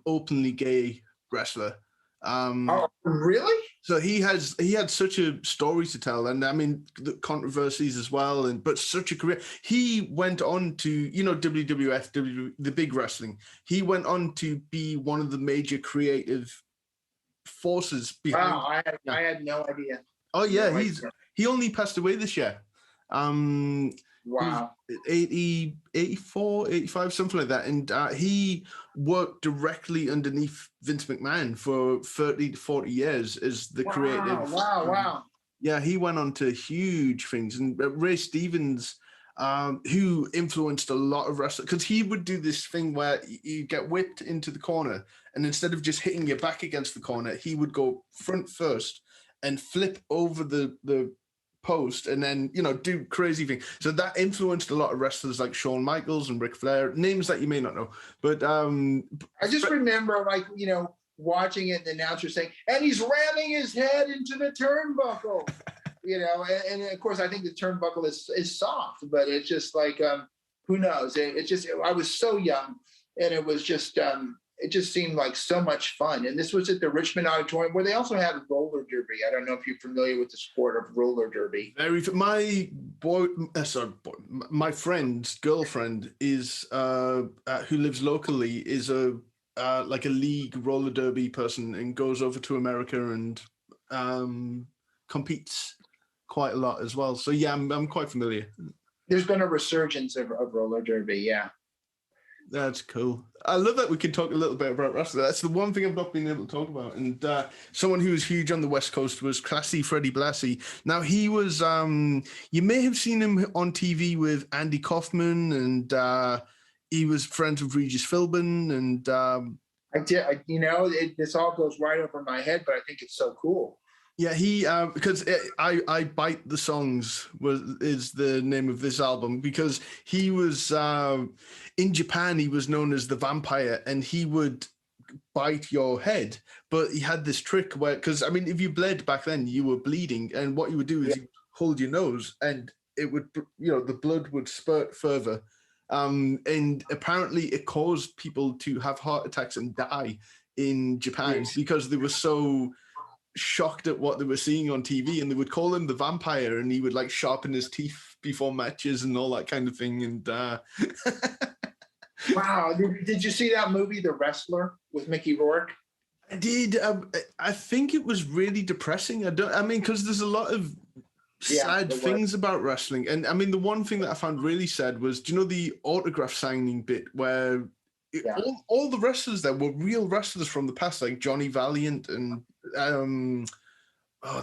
openly gay wrestler.
Oh, really?
So he had such a story to tell, and I mean the controversies as well, but such a career. He went on to WWF, the big wrestling. He went on to be one of the major creative forces behind.
Wow, I had no idea.
Oh yeah, he only passed away this year.
Wow.
80, 84, 85, something like that. And he worked directly underneath Vince McMahon for 30 to 40 years as the creative.
Wow.
Yeah, he went on to huge things. And Ray Stevens, who influenced a lot of wrestlers, because he would do this thing where you get whipped into the corner, and instead of just hitting your back against the corner, he would go front first and flip over the post and then do crazy things. So that influenced a lot of wrestlers like Shawn Michaels and Ric Flair, names that you may not know. But
I just remember watching it, the announcer saying, and he's ramming his head into the turnbuckle. And of course I think the turnbuckle is soft, but it's just like who knows? I was so young, and it was just it just seemed like so much fun. And this was at the Richmond Auditorium, where they also had roller derby. I don't know if you're familiar with the sport of roller derby.
My friend's girlfriend is who lives locally is like a league roller derby person, and goes over to America and competes quite a lot as well. So yeah, I'm quite familiar.
There's been a resurgence of roller derby. Yeah.
That's cool. I love that we can talk a little bit about wrestling. That's the one thing I've not been able to talk about. And someone who was huge on the West Coast was Classy Freddie Blassie. Now, he was, you may have seen him on TV with Andy Kaufman, and he was friends with Regis Philbin. And
I did, this all goes right over my head, but I think it's so cool.
Yeah, he because I Bite the Songs is the name of this album, because he was in Japan. He was known as the vampire, and he would bite your head. But he had this trick where, because I mean, if you bled back then, you were bleeding, and what you would do is you hold your nose, and it would, the blood would spurt further. And apparently, it caused people to have heart attacks and die in Japan because they were so shocked at what they were seeing on TV, and they would call him the vampire, and he would like sharpen his teeth before matches and all that kind of thing. And
wow, did you see that movie, The Wrestler, with Mickey Rourke?
I did. I think it was really depressing. Because there's a lot of sad things about wrestling, and I mean the one thing that I found really sad was, do you know the autograph signing bit where all the wrestlers there were real wrestlers from the past, like Johnny Valiant and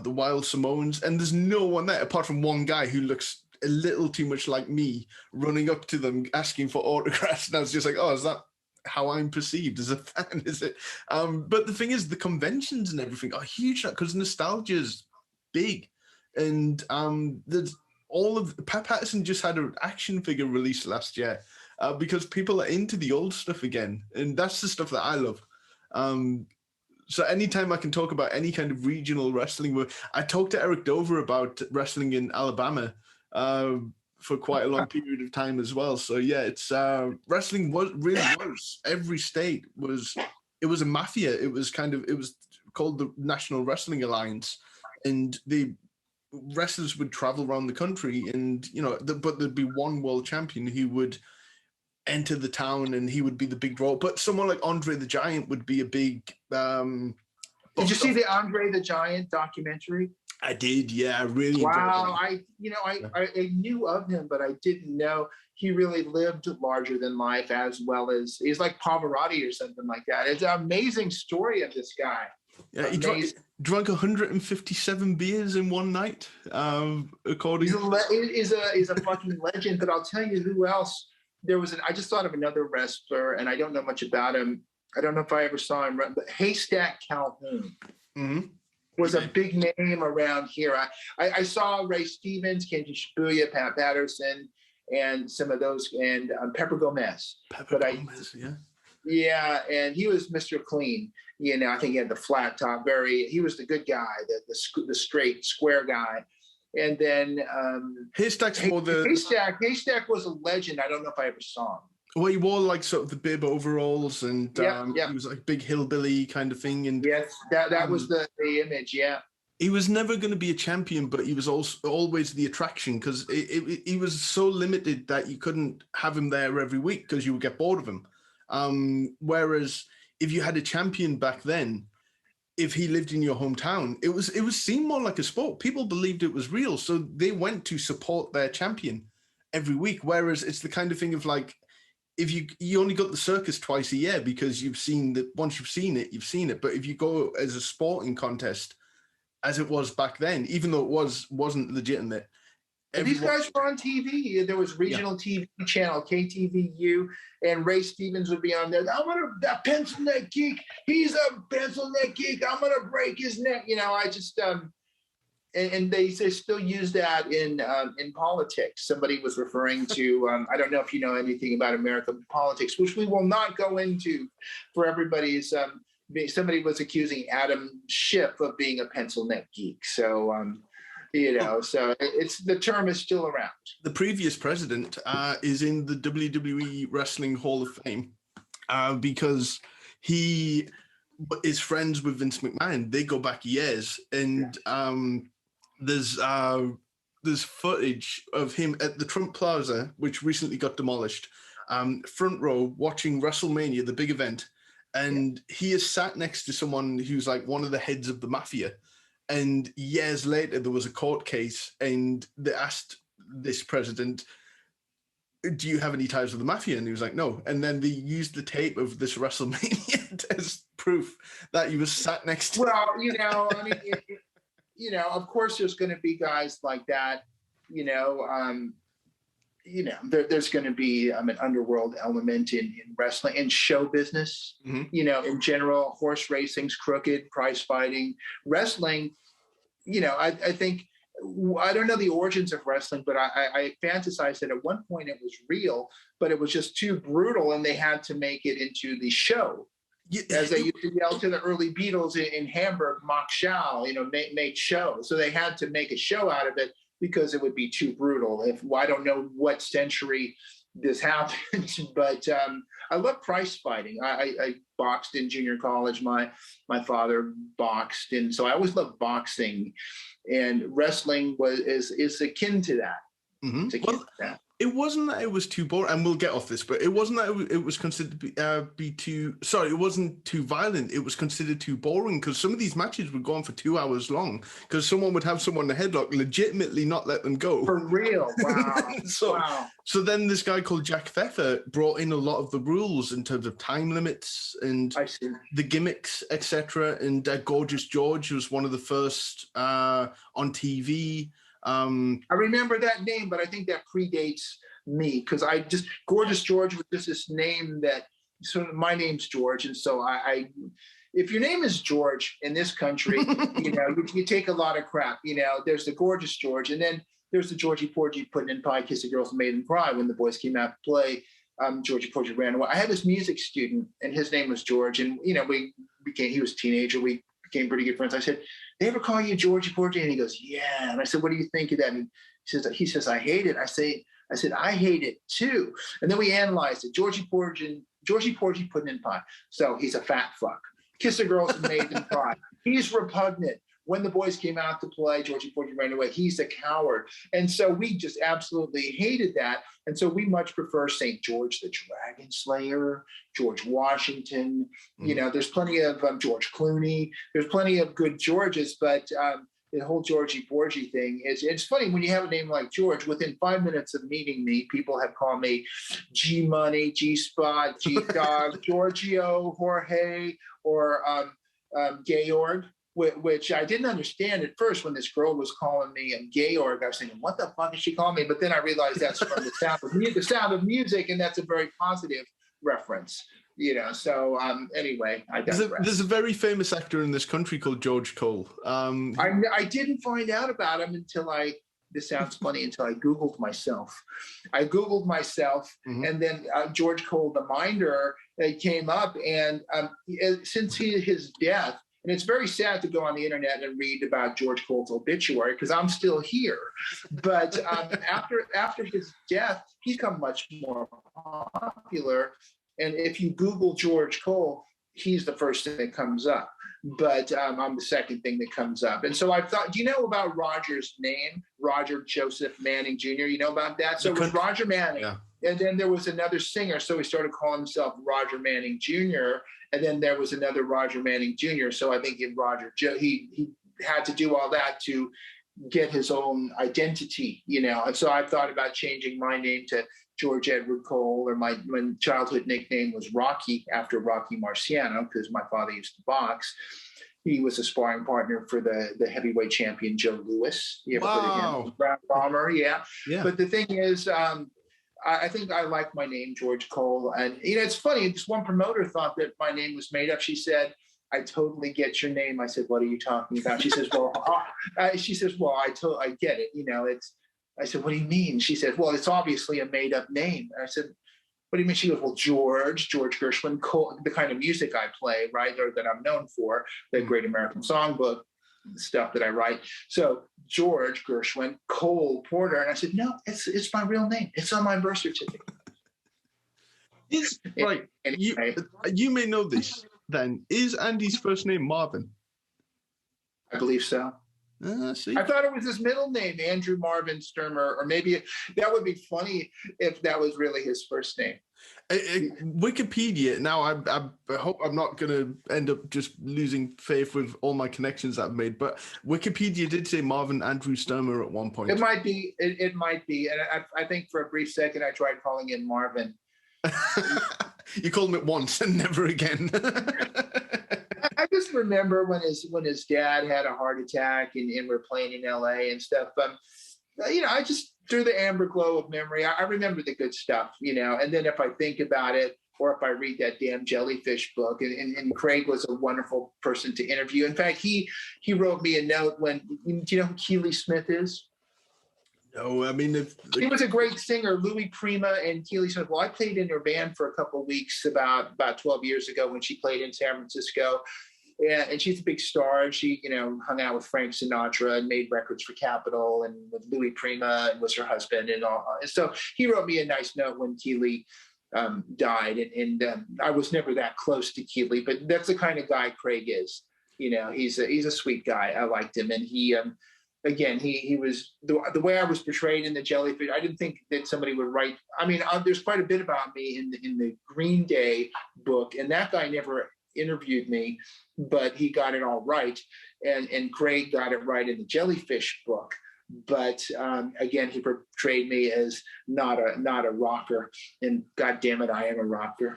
the Wild Samoans, and there's no one there apart from one guy who looks a little too much like me, running up to them asking for autographs. And I was just like, oh, is that how I'm perceived as a fan? Is it? But the thing is, the conventions and everything are huge because nostalgia is big, and there's all of Pat Patterson just had an action figure released last year. Because people are into the old stuff again, and that's the stuff that I love. So anytime I can talk about any kind of regional wrestling, I talked to Eric Dover about wrestling in Alabama for quite a long period of time as well. So yeah, it's wrestling was every state was a mafia. It was called the National Wrestling Alliance, and they wrestlers would travel around the country, and but there'd be one world champion who would enter the town, and he would be the big draw. But someone like Andre the Giant would be a big.
Did you see the Andre the Giant documentary?
I did, yeah. I really enjoyed it.
I knew of him, but I didn't know he really lived larger than life, as well as he's like Pavarotti or something like that. It's an amazing story of this guy.
Yeah, he drank 157 beers in one night, according.
He's a fucking legend. But I'll tell you who else. I just thought of another wrestler, and I don't know much about him. I don't know if I ever saw him, but Haystack Calhoun.
Mm-hmm.
Was a big name around here. I saw Ray Stevens, Kenji Shibuya, Pat Patterson, and some of those, and Pepper Gomez. Yeah, and he was Mr. Clean. I think he had the flat top. He was the good guy, the straight, square guy. And then
Haystack
was a legend. I don't know if I ever saw him.
Well, he wore like sort of the bib overalls, and
he
was like big hillbilly kind of thing. And
yes, that was the image. Yeah,
he was never going to be a champion, but he was also always the attraction, because he was so limited that you couldn't have him there every week because you would get bored of him. Whereas if you had a champion back then, if he lived in your hometown, it was seen more like a sport. People believed it was real, so they went to support their champion every week. Whereas it's the kind of thing of like, if you only got the circus twice a year because you've seen that. Once you've seen it, you've seen it. But if you go as a sporting contest, as it was back then, even though it wasn't legitimate,
these guys were on TV. There was regional TV channel KTVU, and Ray Stevens would be on there. That pencil neck geek. He's a pencil neck geek. I'm gonna break his neck. I just and they still use that in politics. Somebody was referring to, I don't know if you know anything about American politics, which we will not go into for everybody's, somebody was accusing Adam Schiff of being a pencil neck geek. So, so the term is still around.
The previous president is in the WWE Wrestling Hall of Fame because he is friends with Vince McMahon. They go back years, and there's footage of him at the Trump Plaza, which recently got demolished, front row watching WrestleMania, the big event, and he is sat next to someone who's like one of the heads of the mafia. And years later, there was a court case, and they asked this president, do you have any ties with the mafia? And he was like, no. And then they used the tape of this WrestleMania as proof that he was sat next to.
Well, I mean, of course, there's going to be guys like that. There's going to be an underworld element in wrestling and show business.
Mm-hmm.
In general, horse racing's crooked, prize fighting, wrestling. I think, I don't know the origins of wrestling, but I fantasize that at one point it was real, but it was just too brutal, and they had to make it into the show. As they used to yell to the early Beatles in Hamburg, "Mach Schau," make show. So they had to make a show out of it because it would be too brutal. I don't know what century this happened, but I love prize fighting. I boxed in junior college. My father boxed, and so I always loved boxing. And wrestling is akin to that.
Mm-hmm.
It's akin to that.
It wasn't that it was too boring, and we'll get off this, but it wasn't that it was considered to be too. Sorry, it wasn't too violent. It was considered too boring because some of these matches would go on for 2 hours long because someone would have someone in the headlock, legitimately not let them go.
For real, wow.
So then this guy called Jack Pfeffer brought in a lot of the rules in terms of time limits and the gimmicks, etc. And Gorgeous George was one of the first on TV.
I remember that name, but I think that predates me because Gorgeous George was just this name that my name's George. And so if your name is George in this country, you take a lot of crap. There's the Gorgeous George, and then there's the Georgie Porgy pudding and pie, kiss the girls and made them cry. When the boys came out to play, Georgie Porgy ran away. I had this music student, and his name was George, and he was a teenager. We became pretty good friends. I said, "They ever call you Georgie Porgy?" And he goes, "Yeah." And I said, "What do you think of that?" And he says, "I hate it." I said, "I hate it too." And then we analyzed it. Georgie Porgy pudding and pie. So he's a fat fuck. Kiss the girls and made them cry. He's repugnant. when the boys came out to play, Georgie Porgy ran away. He's a coward. And so we just absolutely hated that. And so we much prefer St. George the Dragon Slayer, George Washington. You know, there's plenty of George Clooney. There's plenty of good Georges, but the whole Georgie Porgy thing it's funny when you have a name like George. Within 5 minutes of meeting me, people have called me G Money, G Spot, G Dog, Giorgio, Jorge, or Georg, which I didn't understand at first when this girl was calling me Georg. I was thinking, what the fuck is she calling me? But then I realized that's from the sound of music, and that's a very positive reference. You know, so anyway, I digress.
There's a very famous actor in this country called George Cole.
I didn't find out about him until this sounds funny, until I Googled myself. And then George Cole, the Minder, came up, and since his death, and it's very sad to go on the internet and read about George Cole's obituary because I'm still here. But after his death, he's become much more popular. And if you Google George Cole, he's the first thing that comes up. But I'm the second thing that comes up. And so I thought, do you know about Roger's name? Roger Joseph Manning Jr., you know about that? So it was Roger Manning. Yeah. And then there was another singer. So he started calling himself Roger Manning Jr. And then there was another Roger Manning Jr. So I think he had to do all that to get his own identity, you know. And so I thought about changing my name to George Edward Cole, or my childhood nickname was Rocky, after Rocky Marciano, because my father used to box. He was a sparring partner for the heavyweight champion Joe Louis. You ever heard of him? Brown Bomber, yeah. But the thing is, I think I like my name, George Cole. And you know, it's funny. This one promoter thought that my name was made up. She said, "I totally get your name." I said, "What are you talking about?" She says, "Well, I get it. You know, I said, "What do you mean?" She said, "Well, it's obviously a made-up name." And I said, "What do you mean?" She goes, "Well, George Gershwin, Cole, the kind of music I play, right, or that I'm known for, the Great American Songbook stuff that I write. So George Gershwin, Cole Porter." And I said, "No, it's my real name. It's on my birth certificate."
Right. Anyway. You may know this then. Is Andy's first name Marvin?
I believe so.
See.
I thought it was his middle name, Andrew Marvin Sturmer, or maybe that would be funny if that was really his first name.
Wikipedia, now I hope I'm not going to end up just losing faith with all my connections I've made, but Wikipedia did say Marvin Andrew Sturmer at one point.
It might be. It might be. And I think for a brief second I tried calling him Marvin.
You called him it once and never again.
I just remember when his dad had a heart attack and we're playing in LA and stuff. You know, I just, through the amber glow of memory, I remember the good stuff, you know. And then if I think about it, or if I read that damn Jellyfish book, and Craig was a wonderful person to interview. In fact, he wrote me a note do you know who Keely Smith is?
No, I mean,
he was a great singer, Louis Prima and Keely Smith. Well, I played in her band for a couple of weeks about 12 years ago when she played in San Francisco. And she's a big star. She, you know, hung out with Frank Sinatra and made records for Capitol and with Louis Prima, and was her husband and all. And so he wrote me a nice note when Keely died. And I was never that close to Keely, but that's the kind of guy Craig is. You know, he's a sweet guy. I liked him. And he, again, he was the way I was portrayed in the Jellyfish. I didn't think that somebody would write. I mean, there's quite a bit about me in the Green Day book, and that guy never interviewed me, but he got it all right. And Craig got it right in the Jellyfish book. But again, he portrayed me as not a rocker, and God damn it, I am a rocker.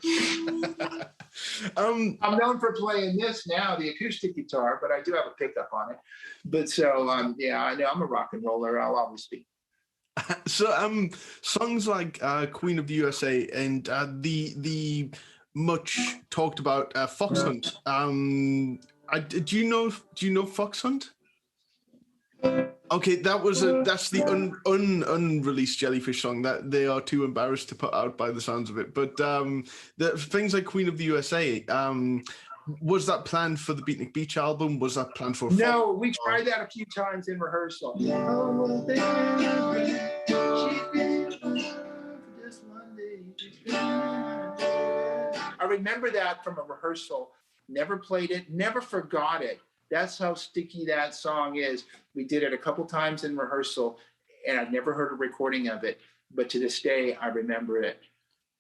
I'm known for playing this now, the acoustic guitar, but I do have a pickup on it. But so yeah, I know I'm a rock and roller. I'll always be.
So songs like Queen of the USA and the much talked about Fox Hunt. Do you know Fox Hunt? Okay, that's the unreleased Jellyfish song that they are too embarrassed to put out by the sounds of it. But the things like Queen of the USA, was that planned for the Beatnik Beach album? Was that planned for?
No, we tried that a few times in rehearsal. I remember that from a rehearsal. Never played it, never forgot it. That's how sticky that song is. We did it a couple times in rehearsal, and I'd never heard a recording of it, but to this day, I remember it.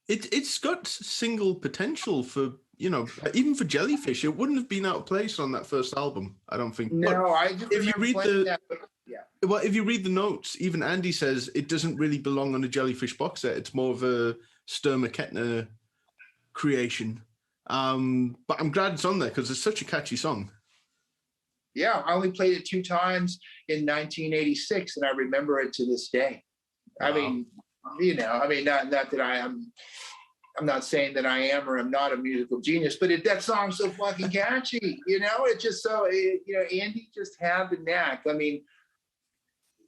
It's got single potential for, even for Jellyfish. It wouldn't have been out of place on that first album, I don't think.
No, I just
if you read
that. But
well, if you read the notes, even Andy says it doesn't really belong on a Jellyfish box set. It's more of a Sturmer Kettner creation. But I'm glad it's on there because it's such a catchy song.
Yeah, I only played it 2 times in 1986, and I remember it to this day. Wow. I mean, not that I'm not saying that I am or I'm not a musical genius, but that song's so fucking catchy. It's just so, Andy just had the knack. I mean,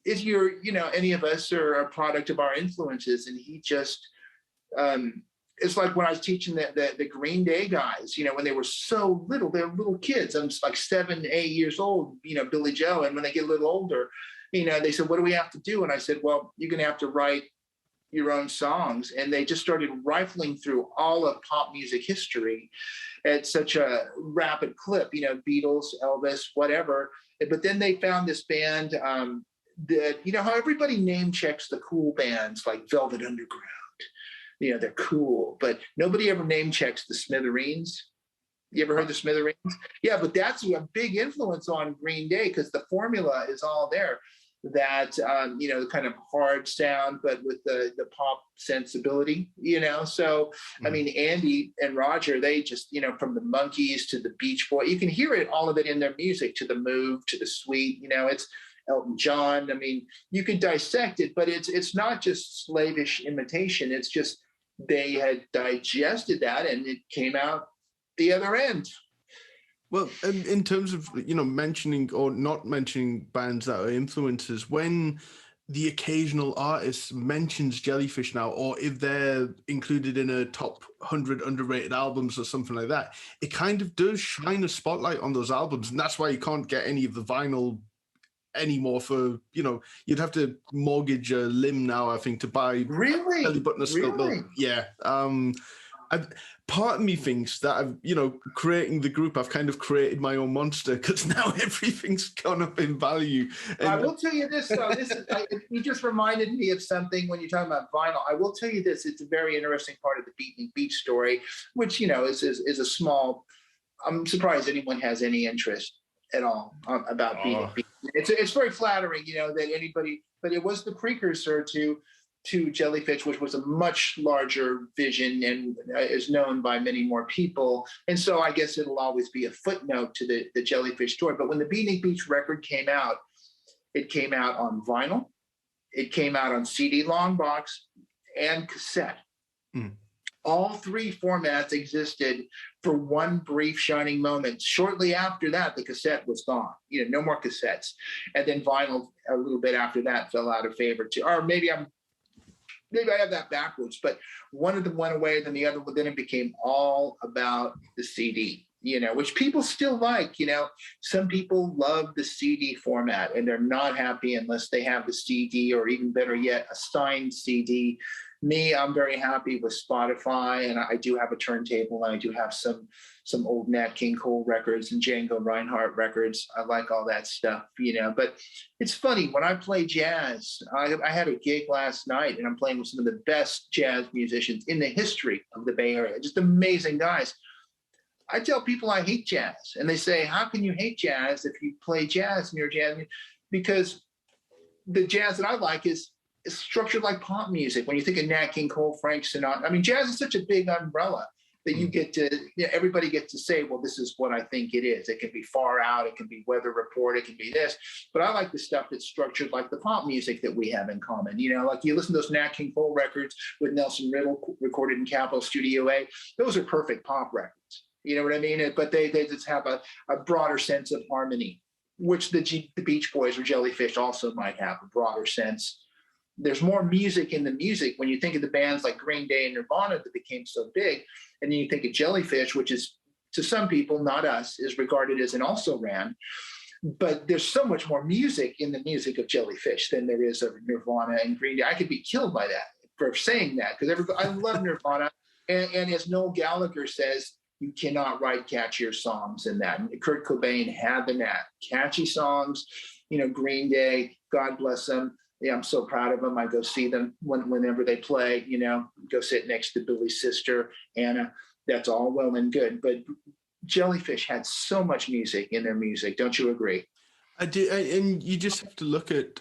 if you're, any of us are a product of our influences, and he just, it's like when I was teaching the Green Day guys, when they were so little, they were little kids. I'm like 7, 8 years old, Billy Joe. And when they get a little older, they said, what do we have to do? And I said, well, you're going to have to write your own songs. And they just started rifling through all of pop music history at such a rapid clip, Beatles, Elvis, whatever. But then they found this band that, how everybody name checks the cool bands like Velvet Underground. They're cool, but nobody ever name checks the Smithereens. You ever heard the Smithereens? Yeah, but that's a big influence on Green Day because the formula is all there. That, the kind of hard sound, but with the pop sensibility, So, I mean, Andy and Roger, they just, from the Monkees to the Beach Boys, you can hear it, all of it in their music, to the Move, to the Sweet, it's Elton John. I mean, you can dissect it, but it's not just slavish imitation. It's just they had digested that and it came out the other end.
Well, in terms of, mentioning or not mentioning bands that are influences, when the occasional artist mentions Jellyfish now, or if they're included in a top 100 underrated albums or something like that, it kind of does shine a spotlight on those albums. And that's why you can't get any of the vinyl anymore for, you'd have to mortgage a limb now, I think, to buy
really
Belly Button
really?
Yeah. Part of me thinks that I've, creating the group, I've kind of created my own monster because now everything's gone up in value. And
I will tell you this, though. You just reminded me of something when you're talking about vinyl. I will tell you this. It's a very interesting part of the Beatnik Beach story, which, is a small, I'm surprised anyone has any interest at all about Beatnik Beach. It's very flattering, that anybody, but it was the precursor to Jellyfish, which was a much larger vision and is known by many more people. And so I guess it'll always be a footnote to the Jellyfish story. But when the Beatnik Beach record came out, it came out on vinyl, it came out on CD long box and cassette. All 3 formats existed for one brief shining moment. Shortly after that, the cassette was gone. No more cassettes. And then vinyl a little bit after that fell out of favor too. Or maybe I have that backwards, but one of them went away, then the other one, then it became all about the CD, which people still like. Some people love the CD format and they're not happy unless they have the CD, or even better yet, a signed CD. Me, I'm very happy with Spotify, and I do have a turntable, and I do have some old Nat King Cole records and Django Reinhardt records. I like all that stuff, But it's funny, when I play jazz, I had a gig last night, and I'm playing with some of the best jazz musicians in the history of the Bay Area, just amazing guys. I tell people I hate jazz, and they say, how can you hate jazz if you play jazz and you're a jazz? Because the jazz that I like is structured like pop music. When you think of Nat King Cole, Frank Sinatra, I mean, jazz is such a big umbrella that you get to, everybody gets to say, well, this is what I think it is. It can be Far Out, it can be Weather Report, it can be this. But I like the stuff that's structured like the pop music that we have in common. Like you listen to those Nat King Cole records with Nelson Riddle recorded in Capitol Studio A, those are perfect pop records. You know what I mean? But they just have a broader sense of harmony, which the Beach Boys or Jellyfish also might have a broader sense. There's more music in the music when you think of the bands like Green Day and Nirvana that became so big. And then you think of Jellyfish, which is, to some people, not us, is regarded as an also-ran. But there's so much more music in the music of Jellyfish than there is of Nirvana and Green Day. I could be killed by that, for saying that, because I love Nirvana. And as Noel Gallagher says, You cannot write catchier songs than that. And Kurt Cobain had that. Catchy songs, Green Day, God bless them. Yeah, I'm so proud of them. I go see them whenever they play, go sit next to Billy's sister, Anna. That's all well and good. But Jellyfish had so much music in their music. Don't you agree?
I do. And you just have to look at,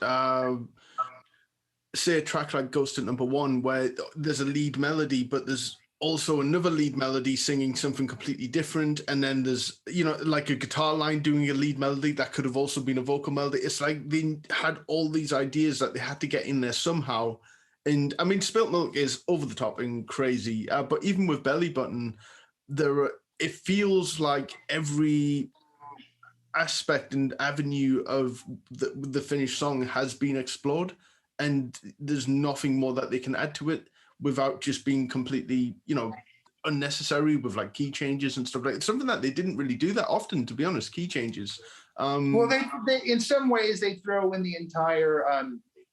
say, a track like Ghost at Number One, where there's a lead melody, but there's also another lead melody singing something completely different. And then there's, like a guitar line doing a lead melody that could have also been a vocal melody. It's like they had all these ideas that they had to get in there somehow. And I mean, Spilt Milk is over the top and crazy. But even with Belly Button, it feels like every aspect and avenue of the finished song has been explored. And there's nothing more that they can add to it without just being completely, unnecessary with like key changes and stuff like that. It's something that they didn't really do that often, to be honest, key changes.
Well, they in some ways, they throw in the entire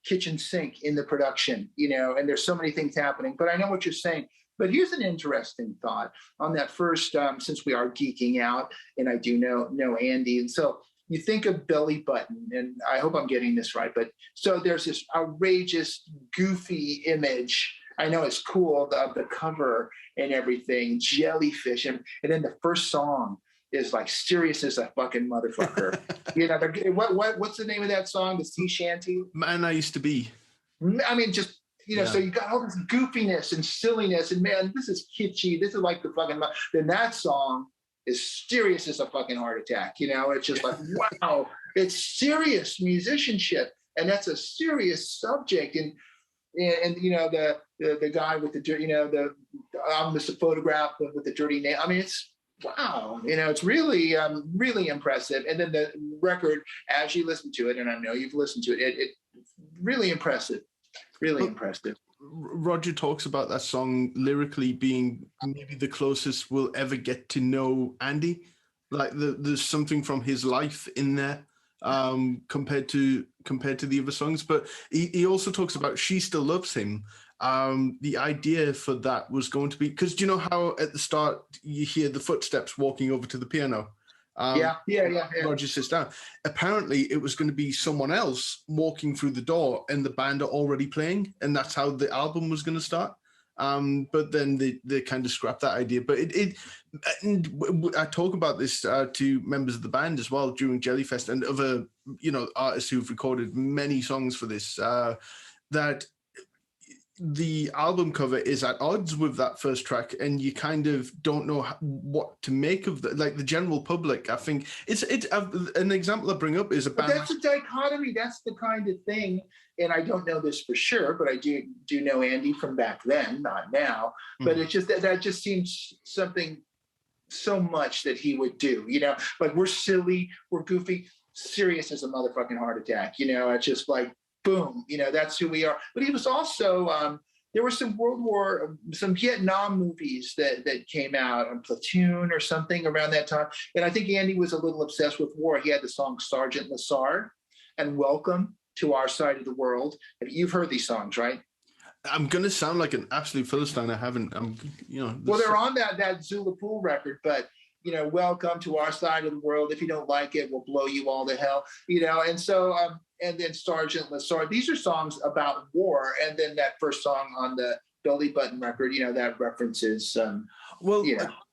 kitchen sink in the production, and there's so many things happening. But I know what you're saying. But here's an interesting thought on that first, since we are geeking out, and I do know Andy. And so you think of Belly Button, and I hope I'm getting this right, but so there's this outrageous, goofy image. I know it's cool, the cover and everything, Jellyfish. And then the first song is like serious as a fucking motherfucker. What's the name of that song? The sea shanty?
Man, I Used to Be.
I mean, just, So you got all this goofiness and silliness, and man, this is kitschy. This is like the fucking, then that song is serious as a fucking heart attack. It's just like, wow, it's serious musicianship. And that's a serious subject. And the guy with the dirty, the almost a photograph with the dirty name. I mean, it's wow. It's really, really impressive. And then the record, as you listen to it, and I know you've listened to it, it really impressive. Really impressive.
Roger talks about that song lyrically being maybe the closest we'll ever get to know Andy. Like there's something from his life in there. Compared to the other songs, but he also talks about She Still Loves Him. The idea for that was going to be, because do you know how at the start you hear the footsteps walking over to the piano?
Yeah.
Roger sits down. Apparently it was going to be someone else walking through the door and the band are already playing, and that's how the album was going to start. But then they kind of scrapped that idea. But and I talk about this to members of the band as well during Jellyfest and other, artists who've recorded many songs for this, that the album cover is at odds with that first track, and you kind of don't know what to make of the general public. I think it's an example I bring up is a band.
But that's a dichotomy. That's the kind of thing. And I don't know this for sure, but I do know Andy from back then, not now. But it's just that just seems something so much that he would do, like we're silly, we're goofy, serious as a motherfucking heart attack. It's just like, boom, that's who we are. But he was also, there were some Vietnam movies that came out on Platoon or something around that time. And I think Andy was a little obsessed with war. He had the song Sergeant Lassard and Welcome to Our Side of the World. You've heard these songs, right?
I'm going to sound like an absolute Philistine. I haven't,
Well, they're on that Zulu Pool record, but, Welcome to Our Side of the World. If you don't like it, we'll blow you all to hell, And so, and then Sergeant Lassard. These are songs about war. And then that first song on the Belly Button record, that references.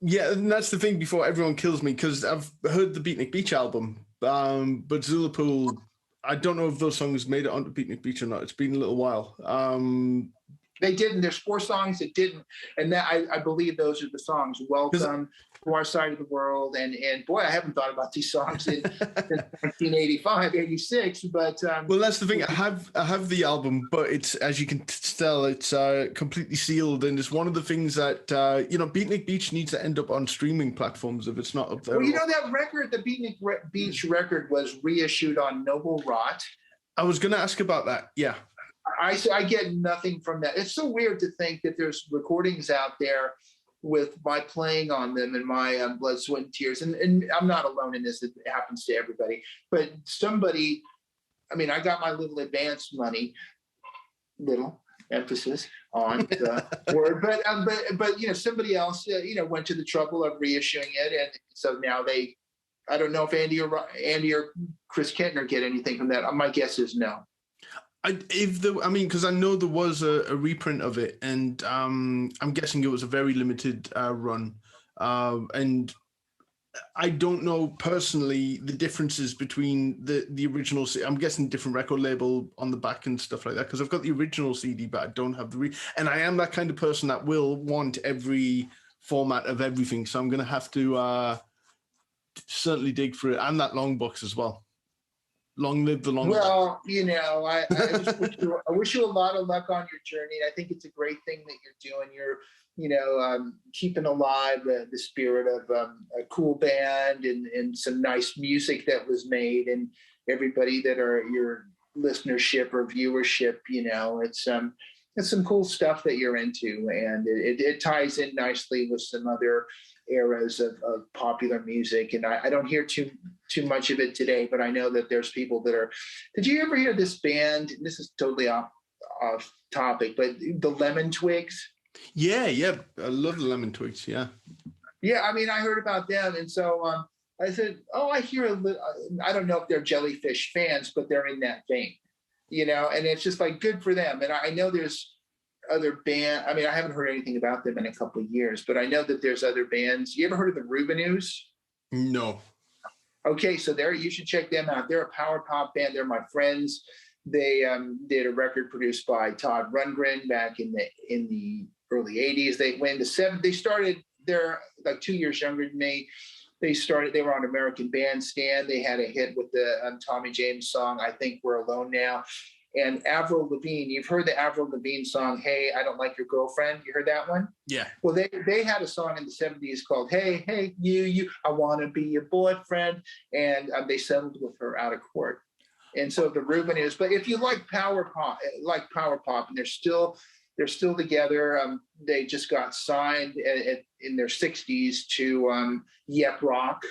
Yeah, and that's the thing before everyone kills me, because I've heard the Beatnik Beach album, but Zulu Pool, I don't know if those songs made it onto Beatnik Beach or not. It's been a little while.
They didn't. There's 4 songs that didn't, and that I believe those are the songs. Welcome to Our Side of the World, and boy, I haven't thought about these songs in 1985, 86. But
well, that's the thing. I have the album, but it's, as you can tell, it's completely sealed, and it's one of the things that Beatnik Beach needs to end up on streaming platforms if it's not up there.
Well, that record, the Beatnik Beach record, was reissued on Noble Rot.
I was going to ask about that. Yeah.
I get nothing from that. It's so weird to think that there's recordings out there with my playing on them and my blood, sweat, and tears. And I'm not alone in this. It happens to everybody. But somebody, I got my little advance money, emphasis on the word, but somebody else went to the trouble of reissuing it, and so now I don't know if Andy or Chris Kentner get anything from that. My guess is no.
Because I know there was a reprint of it, and I'm guessing it was a very limited run, and I don't know personally the differences between the original. I'm guessing different record label on the back and stuff like that, because I've got the original CD, but I don't have and I am that kind of person that will want every format of everything. So I'm going to have to certainly dig for it, and that long box as well. Long live the long.
Well, I wish you a lot of luck on your journey. I think it's a great thing that you're doing. You're keeping alive the spirit of a cool band and some nice music that was made, and everybody that are your listenership or viewership, it's some cool stuff that you're into, and it ties in nicely with some other eras of popular music. And I don't hear too much of it today, but I know that there's people that are. Did you ever hear this band? This is totally off topic, but the Lemon Twigs.
Yeah, I love the Lemon Twigs. Yeah,
I mean, I heard about them, and so I said, "Oh, I hear a little." I don't know if they're Jellyfish fans, but they're in that vein, And it's just like good for them. And I know there's other band. I mean, I haven't heard anything about them in a couple of years, but I know that there's other bands. You ever heard of the Rubenews? No. Okay, so you should check them out. They're a power pop band. They're my friends. They did a record produced by Todd Rundgren back in the early 80s. They went to they started, they're like 2 years younger than me. They were on American Bandstand. They had a hit with the Tommy James song, I Think We're Alone Now. And Avril Lavigne, you've heard the Avril Lavigne song, Hey, I Don't Like Your Girlfriend. You heard that one? Yeah. Well, they had a song in the 70s called Hey, you, I Want to Be Your Boyfriend. And they settled with her out of court. And so the Rubenews, but if you like power pop, and they're still together. They just got signed in their 60s to Yep Rock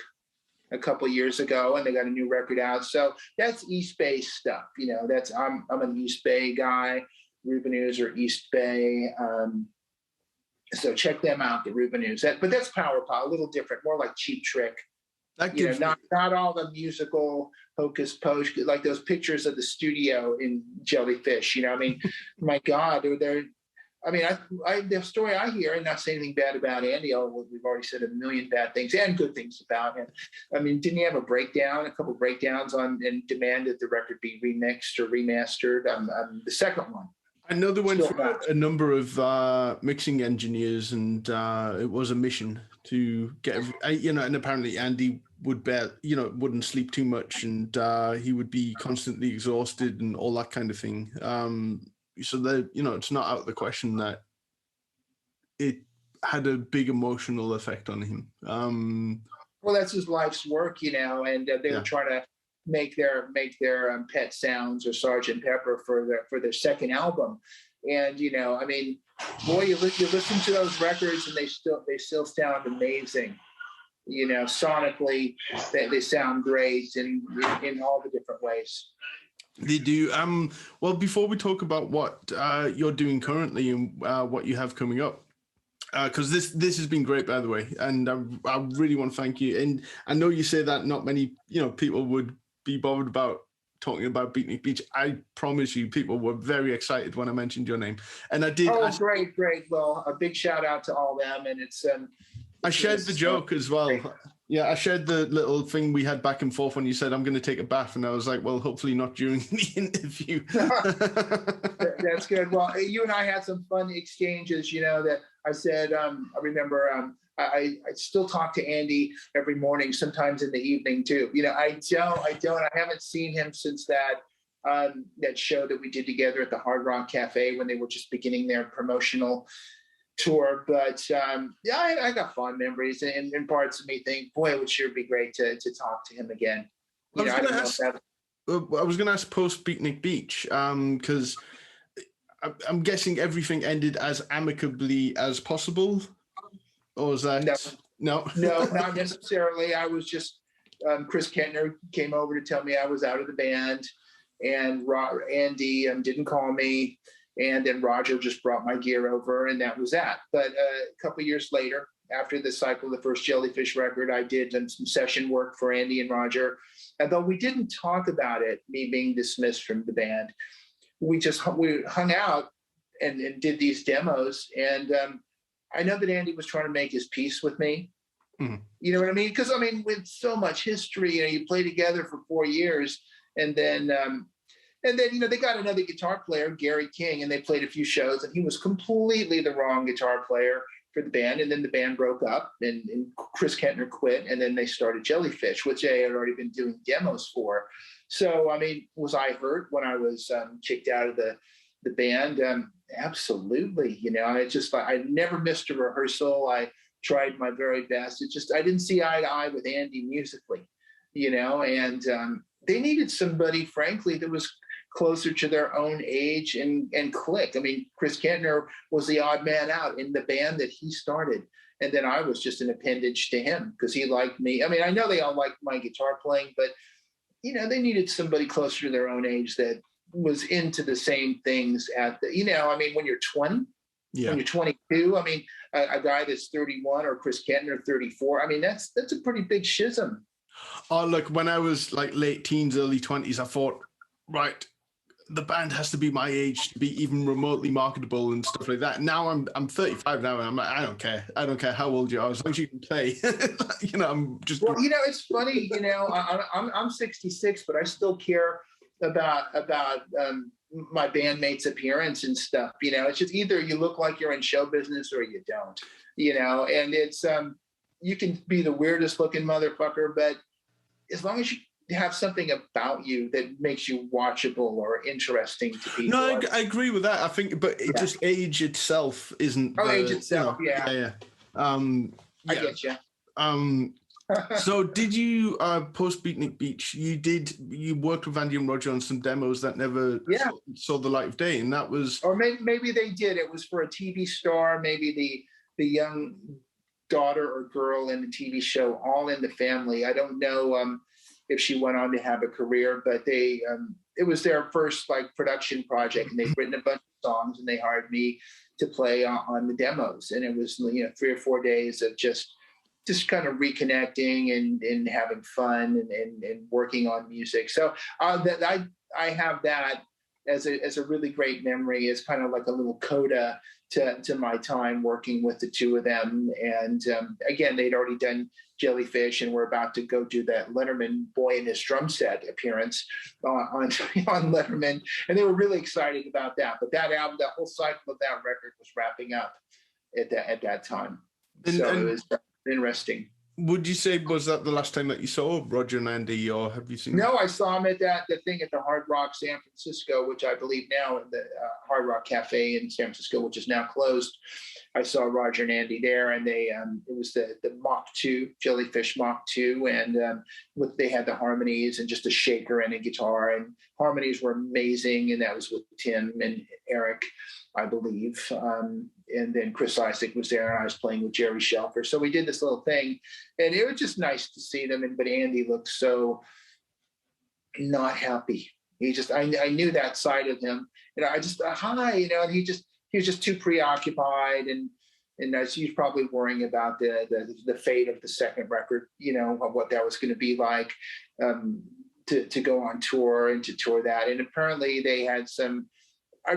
a couple of years ago, and they got a new record out. So that's East Bay stuff. I'm an East Bay guy. Rubenews are East Bay. So check them out, the Rubenews. But that's power pop, a little different, more like Cheap Trick. Not all the musical hocus pocus, like those pictures of the studio in Jellyfish. I mean, my God, the story I hear, and not saying anything bad about Andy, we've already said a million bad things and good things about him. I mean, didn't he have a couple breakdowns and demanded the record be remixed or remastered? The second one.
I know they went through a number of mixing engineers, and it was a mission to get, and apparently Andy wouldn't sleep too much, and he would be constantly exhausted and all that kind of thing. So that, it's not out of the question that it had a big emotional effect on him.
Well, that's his life's work, and they were trying to make their Pet Sounds or Sgt. Pepper for their second album. And, I mean, boy, you listen to those records and they still sound amazing. Sonically, they sound great in all the different ways.
They do. Well, before we talk about what you're doing currently and what you have coming up, because this has been great, by the way, and I really want to thank you. And I know you say that not many people would be bothered about talking about Beatnik Beach. I promise you, people were very excited when I mentioned your name, and I did.
Oh, great! Well, a big shout out to all them, and it's.
I shared the joke as well. Great. Yeah, I shared the little thing we had back and forth when you said, I'm going to take a bath. And I was like, well, hopefully not during the interview.
That's good. Well, you and I had some fun exchanges, that I said, I remember I still talk to Andy every morning, sometimes in the evening too. I haven't seen him since that show that we did together at the Hard Rock Cafe when they were just beginning their promotional tour. But I got fond memories, and parts of me think, boy, it would sure be great to talk to him again.
I was going to ask post Beatnik Beach, because I'm guessing everything ended as amicably as possible, or was that no,
not necessarily. I was just Chris Kentner came over to tell me I was out of the band, and Andy didn't call me. And then Roger just brought my gear over, and that was that. But a couple of years later, after the cycle of the first Jellyfish record, I did some session work for Andy and Roger. And though we didn't talk about it, me being dismissed from the band, we hung out and did these demos. And I know that Andy was trying to make his peace with me.
Mm-hmm.
You know what I mean? Because I mean, with so much history, you play together for 4 years, and then they got another guitar player, Gary King, and they played a few shows, and he was completely the wrong guitar player for the band. And then the band broke up, and Chris Kentner quit, and then they started Jellyfish, which they had already been doing demos for. So, I mean, was I hurt when I was kicked out of the band? Absolutely. I never missed a rehearsal. I tried my very best. I didn't see eye to eye with Andy musically, and they needed somebody, frankly, that was closer to their own age and click. I mean, Chris Kentner was the odd man out in the band that he started. And then I was just an appendage to him because he liked me. I mean, I know they all liked my guitar playing, but, they needed somebody closer to their own age that was into the same things when you're 20, when you're 22, I mean, a guy that's 31 or Chris Kentner 34, I mean, that's a pretty big schism.
Oh, look, when I was like late teens, early 20s, I thought, right, the band has to be my age to be even remotely marketable and stuff like that. Now I'm 35 now, and I'm like, I don't care. I don't care how old you are, as long as you can play. I'm just. Well,
it's funny. I'm 66, but I still care about my bandmates' appearance and stuff. It's just either you look like you're in show business or you don't. And it's you can be the weirdest looking motherfucker, but as long as you have something about you that makes you watchable or interesting to people.
No, I agree with that. I think, but just age itself isn't.
Age itself,
yeah.
I get you.
So did you post Beatnik Beach? You worked with Andy and Roger on some demos that never saw the light of day, and that was.
Or maybe they did. It was for a TV star. Maybe the young daughter or girl in the TV show, All in the Family. I don't know if she went on to have a career, but it was their first production project, and they'd written a bunch of songs, and they hired me to play on the demos. And it was 3 or 4 days of just kind of reconnecting and having fun and working on music. So I have that as a really great memory, as kind of like a little coda to my time working with the two of them. And again, they'd already done Jellyfish, and we're about to go do that Letterman Boy and His Drum Set appearance on Letterman, and they were really excited about that. But that album, the whole cycle of that record was wrapping up at that time. It was interesting.
Would you say, was that the last time that you saw Roger and Andy, or have you seen?
No, I saw him at the thing at the Hard Rock San Francisco, which I believe now in the Hard Rock Cafe in San Francisco, which is now closed. I saw Roger and Andy there, and they it was the Mach 2, Jellyfish Mach 2, and they had the harmonies and just a shaker and a guitar, and harmonies were amazing, and that was with Tim and Eric, I believe. And then Chris Isaac was there, and I was playing with Jerry Shelfer. So we did this little thing, and it was just nice to see them. But Andy looked so not happy. I knew that side of him, and I just hi, and he was just too preoccupied, and as he was probably worrying about the fate of the second record, of what that was going to be like, to go on tour and to tour that. And apparently they had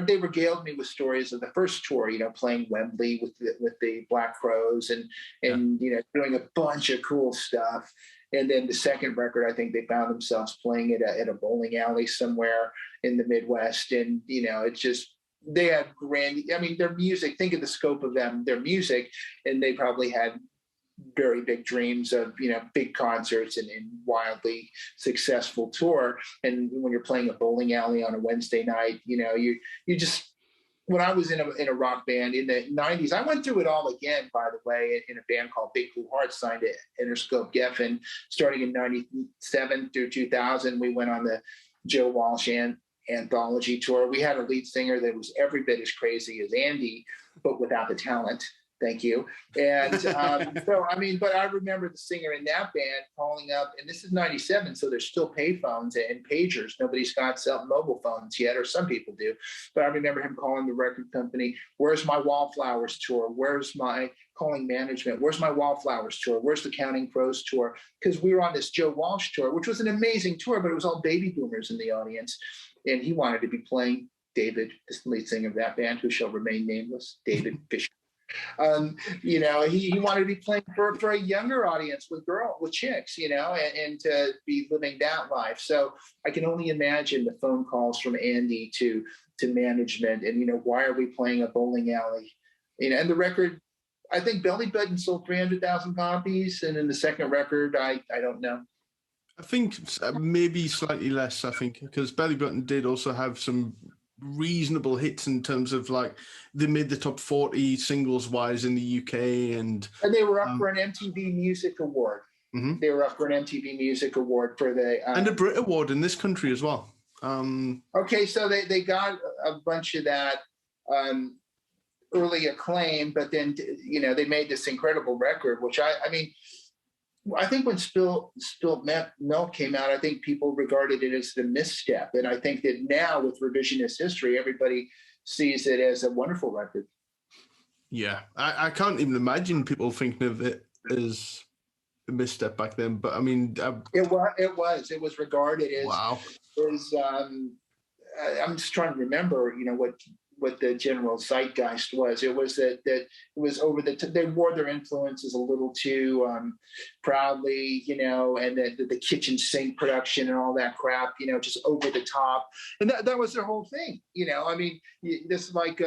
they regaled me with stories of the first tour, playing Wembley with the Black Crowes and doing a bunch of cool stuff. And then the second record, I think they found themselves playing at a bowling alley somewhere in the Midwest. And, it's just, they had their music, think of the scope of their music, and they probably had very big dreams of, big concerts and wildly successful tour. And when you're playing a bowling alley on a Wednesday night, you just, when I was in a rock band in the 90s, I went through it all again, by the way, in a band called Big Blue Hearts, signed to Interscope Geffen. Starting in 97 through 2000, we went on the Joe Walsh anthology tour. We had a lead singer that was every bit as crazy as Andy, but without the talent. Thank you. And so, I mean, but I remember the singer in that band calling up, and this is 97, so there's still payphones and pagers. Nobody's got mobile phones yet, or some people do. But I remember him calling the record company, where's my Wallflowers tour? Where's my calling management? Where's my Wallflowers tour? Where's the Counting Crows tour? Because we were on this Joe Walsh tour, which was an amazing tour, but it was all baby boomers in the audience. And he wanted to be playing David, the lead singer of that band, who shall remain nameless, David Fisher. You know, he wanted to be playing for a younger audience with chicks, you know, and to be living that life. So I can only imagine the phone calls from Andy to management, and, you know, why are we playing a bowling alley? You know, and the record, I think Belly Button sold 300,000 copies, and in the second record, I don't know.
I think maybe slightly less, I think, because Belly Button did also have some reasonable hits in terms of, like, they made the top 40 singles wise in the UK, and
they were up for an MTV Music Award.
Mm-hmm.
They were up for an MTV Music Award for the
and a Brit Award in this country as well.
Okay, so they got a bunch of that early acclaim, but then, you know, they made this incredible record, which I mean, I think when Spilled Milk came out, I think people regarded it as the misstep. And I think that now, with revisionist history, everybody sees it as a wonderful record. Yeah.
I can't even imagine people thinking of it as a misstep back then. But I mean...
It was regarded as...
Wow.
I'm just trying to remember, you know, what the general zeitgeist was. It was that it was over they wore their influences a little too proudly, you know, and the kitchen sink production and all that crap, you know, just over the top. And that was their whole thing, you know. I mean, this is like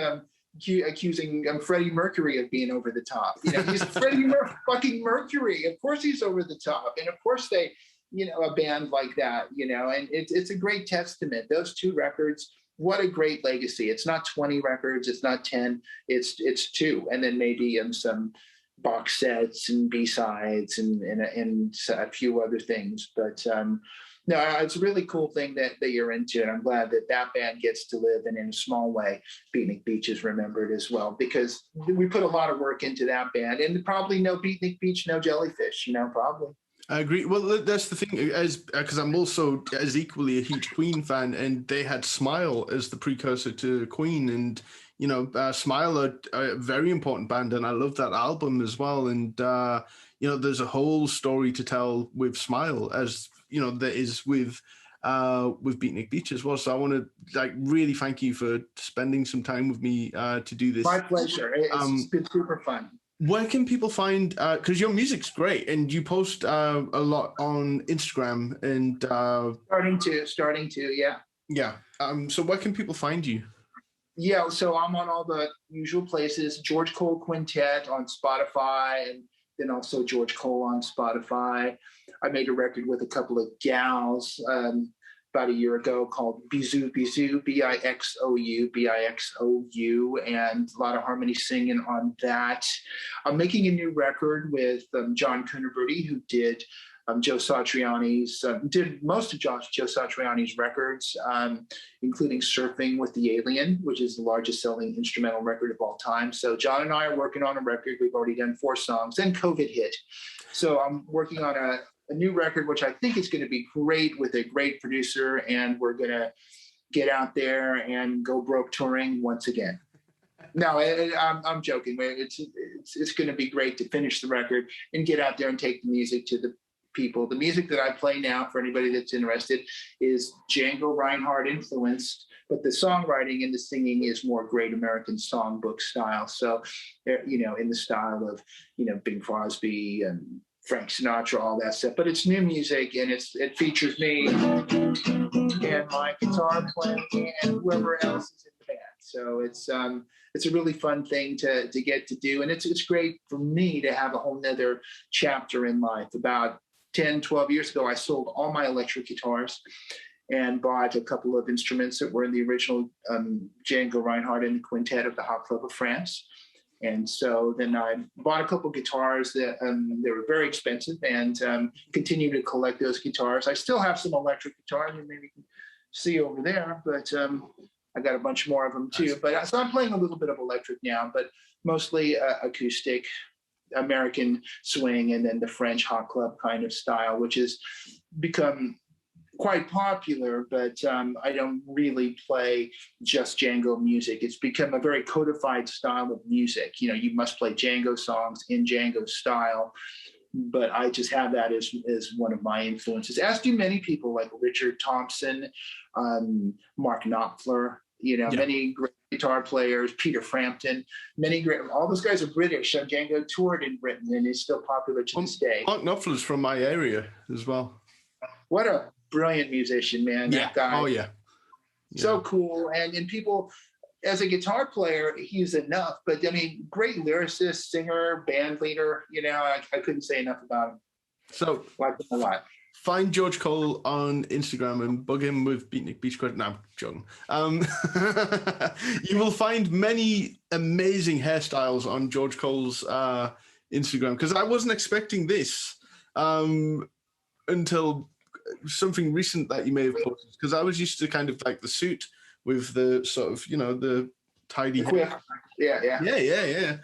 accusing Freddie Mercury of being over the top. You know, he's Freddie fucking Mercury. Of course he's over the top. And of course they, you know, a band like that, you know, and it's a great testament. Those two records, what a great legacy. It's not 20 records, it's not 10, it's 2, and then maybe some box sets and B-sides and a few other things. But no, it's a really cool thing that you're into, and I'm glad that band gets to live, and in a small way, Beatnik Beach is remembered as well, because we put a lot of work into that band, and probably no Beatnik Beach, no Jellyfish, you know, probably.
I agree. Well, that's the thing, because I'm also as equally a huge Queen fan, and they had Smile as the precursor to Queen, and, you know, Smile are a very important band, and I love that album as well. And you know, there's a whole story to tell with Smile, as you know, there is with Beatnik Beach as well. So I want to really thank you for spending some time with me to do this.
My pleasure. It's been super fun.
Where can people find, because your music's great and you post a lot on Instagram and...
Starting to, yeah.
Yeah. So where can people find you?
Yeah, so I'm on all the usual places. George Cole Quintet on Spotify, and then also George Cole on Spotify. I made a record with a couple of gals about a year ago called Bizou, Bixou, and a lot of harmony singing on that. I'm making a new record with John Coonerverty, who did Joe Satriani's, did most of Joe Satriani's records, including Surfing with the Alien, which is the largest selling instrumental record of all time. So John and I are working on a record. We've already done 4 songs, then COVID hit. So I'm working on a new record, which I think is going to be great, with a great producer, and we're going to get out there and go broke touring once again. No, I'm joking. It's going to be great to finish the record and get out there and take the music to the people. The music that I play now, for anybody that's interested, is Django Reinhardt influenced, but the songwriting and the singing is more Great American Songbook style. So, you know, in the style of, you know, Bing Crosby and Frank Sinatra, all that stuff. But it's new music, and it features me and my guitar playing and whoever else is in the band. So it's a really fun thing to get to do, and it's great for me to have a whole nother chapter in life. About 10, 12 years ago, I sold all my electric guitars and bought a couple of instruments that were in the original Django Reinhardt and the Quintet of the Hot Club of France. And so then I bought a couple of guitars that they were very expensive, and continue to collect those guitars. I still have some electric guitars, and maybe you can see over there, but I got a bunch more of them too. But so I'm playing a little bit of electric now, but mostly acoustic, American swing, and then the French hot club kind of style, which has become quite popular, but I don't really play just Django music. It's become a very codified style of music. You know, you must play Django songs in Django style, but I just have that as one of my influences, as do many people like Richard Thompson, Mark Knopfler, you know, many great guitar players, Peter Frampton, many great, all those guys are British. Django toured in Britain and is still popular to this day.
Mark Knopfler's from my area as well.
What a brilliant musician, man. That guy.
Oh, yeah.
So cool. And people, as a guitar player, he's enough. But I mean, great lyricist, singer, band leader. You know, I couldn't say enough about him.
So,
like him a lot.
Find George Cole on Instagram and bug him with Beatnik Beach. No, John. You will find many amazing hairstyles on George Cole's Instagram, because I wasn't expecting this until something recent that you may have posted, because I was used to kind of like the suit with the sort of, you know, the tidy hair. Yeah.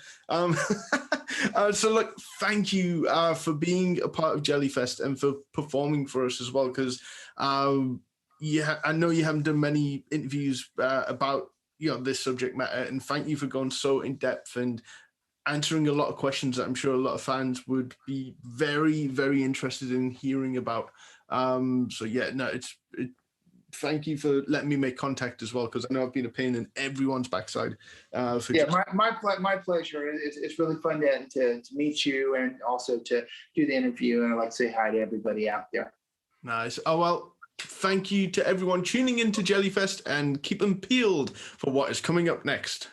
So look, thank you for being a part of Jellyfest and for performing for us as well, because I know you haven't done many interviews about, you know, this subject matter, and thank you for going so in depth and answering a lot of questions that I'm sure a lot of fans would be very, very interested in hearing about. Thank you for letting me make contact as well, because I know I've been a pain in everyone's backside.
My pleasure. It's really fun to meet you and also to do the interview. And I'd like to say hi to everybody out there.
Nice. Oh, well, thank you to everyone tuning into Jellyfest, and keep them peeled for what is coming up next.